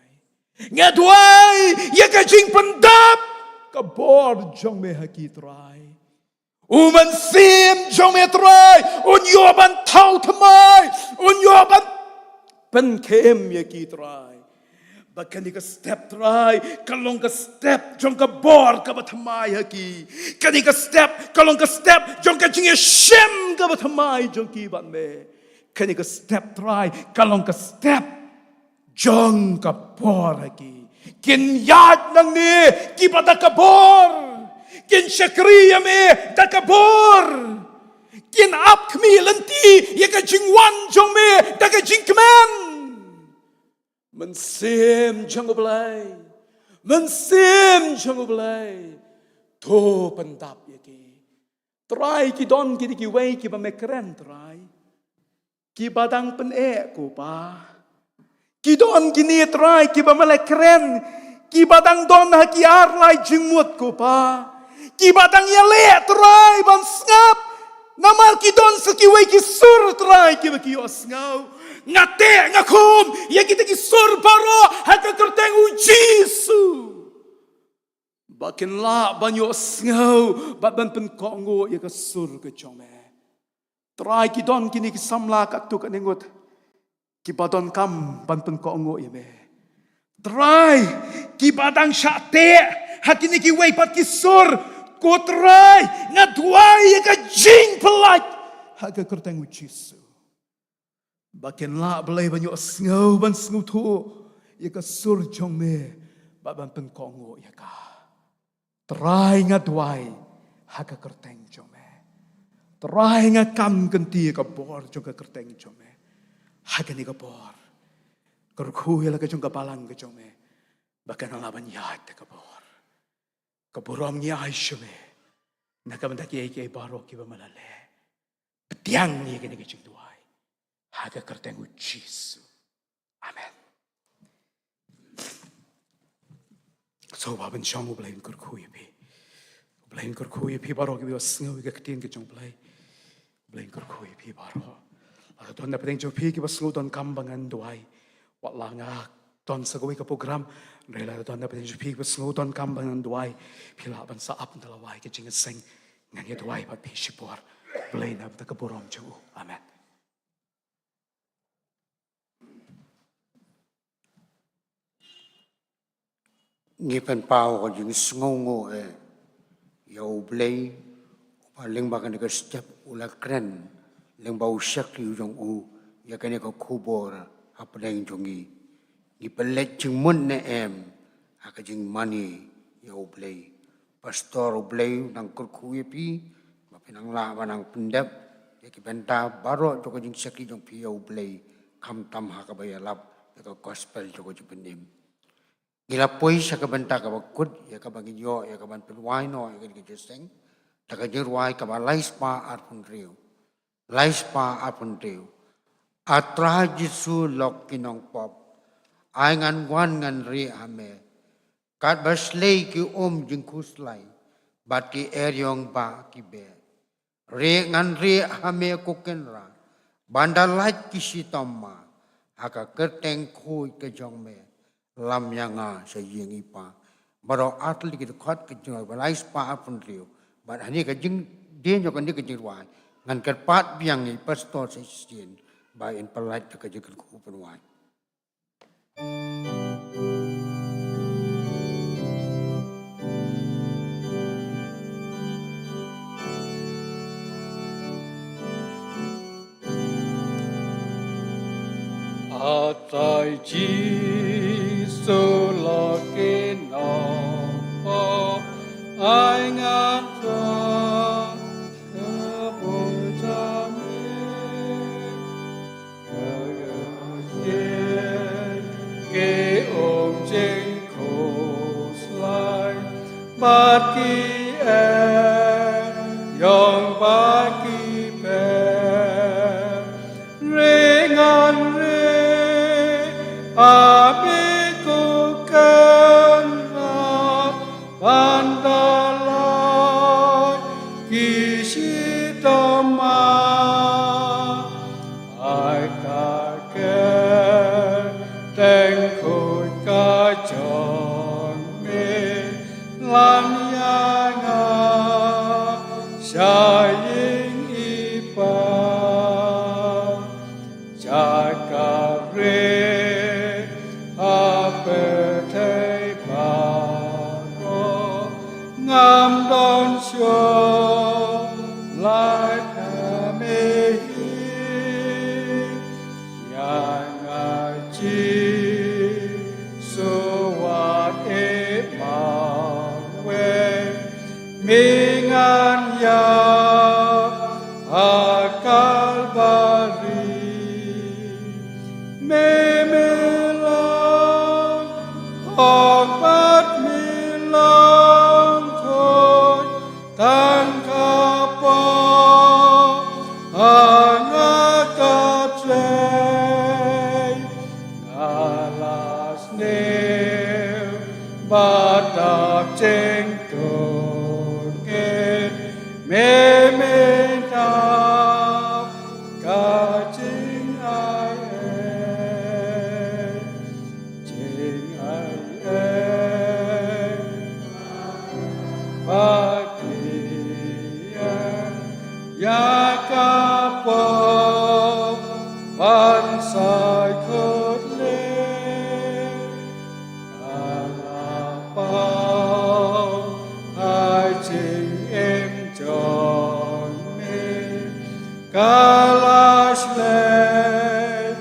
S3: Ngadway, ya kajing pendap, kabor jong me haki try. Uman sim jong me try, unyoban tau tamay, unyoban penkem ya ki try. Bahkan di ke step try, kalong ke step jong ke bor ka batamay haki. Kani ke step, kalong ke step jong ke jing shem ka batamay jong ki ban me. Kani ke step try, kalong ke step jong kapor lagi. Kin yad nang ni, kipada kabor. Kin syakriya me, da kabor. Kin ap kmi lenti, ya ka jingwan jong me, da ka jingkmen. Mensim jong oblay. Mensim jong oblay. To pendap ya ki. Try ki don ki ki way ki ba mekren try. Ki badang pen ko pa. Kidon kini try kiba malekren kibadang don haki arlai jingmut ko pa kibadang yale try ban ngap namal kidon sekiway kisur try kiba kios ngau ngate ngakum ya kita kisur baro haka kerteng ujisu bakin la banyos ngau ban pen kongo ya kasur ke chome try kidon kini kisamla katu kaningot kibadon kam ban pen ko ongo ya me. Try kibadang syate hakini ki way pat kisur ko try ngadway ya ka jing pelat haga kerteng ujisu. Bakin la belai banyak sngau ban sngau tu ya ka sur jong me ban pen ko ongo ya ka. Try ngadway haga kerteng jong me. Try ngakam kenti ka bor jong ka kerteng jong me. Haga ni kapor. Kerkuya la kajong kapalang kajong me. Bahkan ang laban yad na kapor. Kapurom niya ay syume. Nakamandaki ay kay baro kiba malale. Petiang niya kini kajong duay. Haga kerteng ujisu. Amen. So baban siyang ublayin kerkuya pi. Ublayin kerkuya pi baro kiba sengaw ikaktiin kajong ublay. Ublayin kerkuya pi baro. At doon na pwedeng jopi kibas doon kambangan duay. Wala nga doon sa gawin ka program. Rela doon na pwedeng jopi kibas doon kambangan duay. Pilaban sa ap dalaway kajing sing. Nganya duay pat pisipor. Bulay na betakaburom jo. Amen.
S1: Ngipan pao ko yung sungongo yaw blay paling baka nag-step ulang kren leng bau syak liu jong u ya kani ko kubor apa deng jongi ni pelet jing mun ne aka jing mani ya oblay pastor oblay nang kurku pi mapinang la banang pendap ya ki benta baro joko jing syak jong pi ya oblay kam tam ha ka bayalap ya ko gospel joko jing penim gila poi syak benta ka bakut ya ka bagi yo ya ka ban penwai no ya ki jeseng ta ka jirwai ka balai spa ar pun riu Laispa apun teu. Atra jisu lok kinong pop. Ay ngan wan ngan ri ame. Kat baslay ki jing kuslay. Bat ki eryong ba ki be. Ri ngan ri ame kukenra. Bandalat ki sitoma. Haka kerteng kuy ke jong me. Lam yanga sa ying ipa. Baro atli ki kot ke jong. Laispa apun teu. Bat hani ke jing dia nyokan dia ke jirwai. Ngan kerpat biang ni pastor sesien bayin pelat ke kerja kerku penuai.
S5: Atai Giêsu lo cái nọ ai ngàn ra cơ bồi cha mẹ cái ôm trên khổ slai bát kỳ yong bát kỳ pe re ngan re abi ko kan na bandala ki shi tama ai ka ke teng khôi ca chọn mê lan ya nga sa yin y pa cha ka re a pe thei pa ro ngam don sho lai ta me hi ya nga chi so wa e ma we mi ngan ya a calvary me lang hong bát mi lang thôi tan ca po a nga ca tre alas nêu ba đạp trên cột nghe mê đạp cả chính ai chính ai ba kỳ ya ca po ban sai khốt lên bao hai chính em tròn mê Kalas le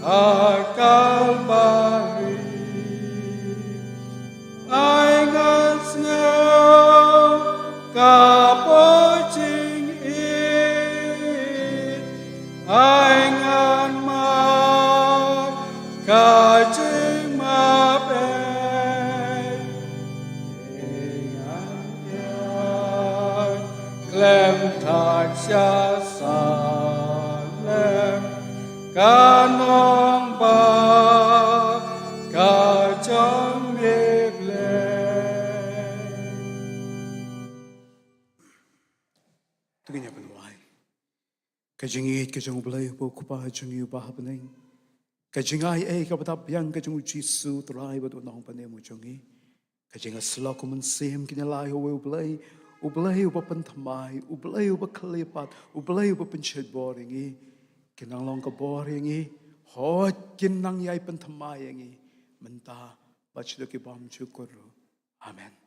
S5: a Calvary ai ngan ngao cả bối chính ít ai ngan ma cả chính ma bè Clem thạch xa xa lem ca nong ba ca trong mê ble
S3: Tugi nya penwai. Ka jingi ka jong blai bo kupa jingi ba happening. Ka jingai ka batap yang ka jong Jisu trai ba nong pane mo jongi. Ka jinga slok mun sem kinalai ho blai. Ublay uba pentamai, ublay uba kelipat, ublay uba pencet boringi, kinang long ke boringi, hot kinang yai pentamai yangi, mentah baca doki bam syukur. Amen.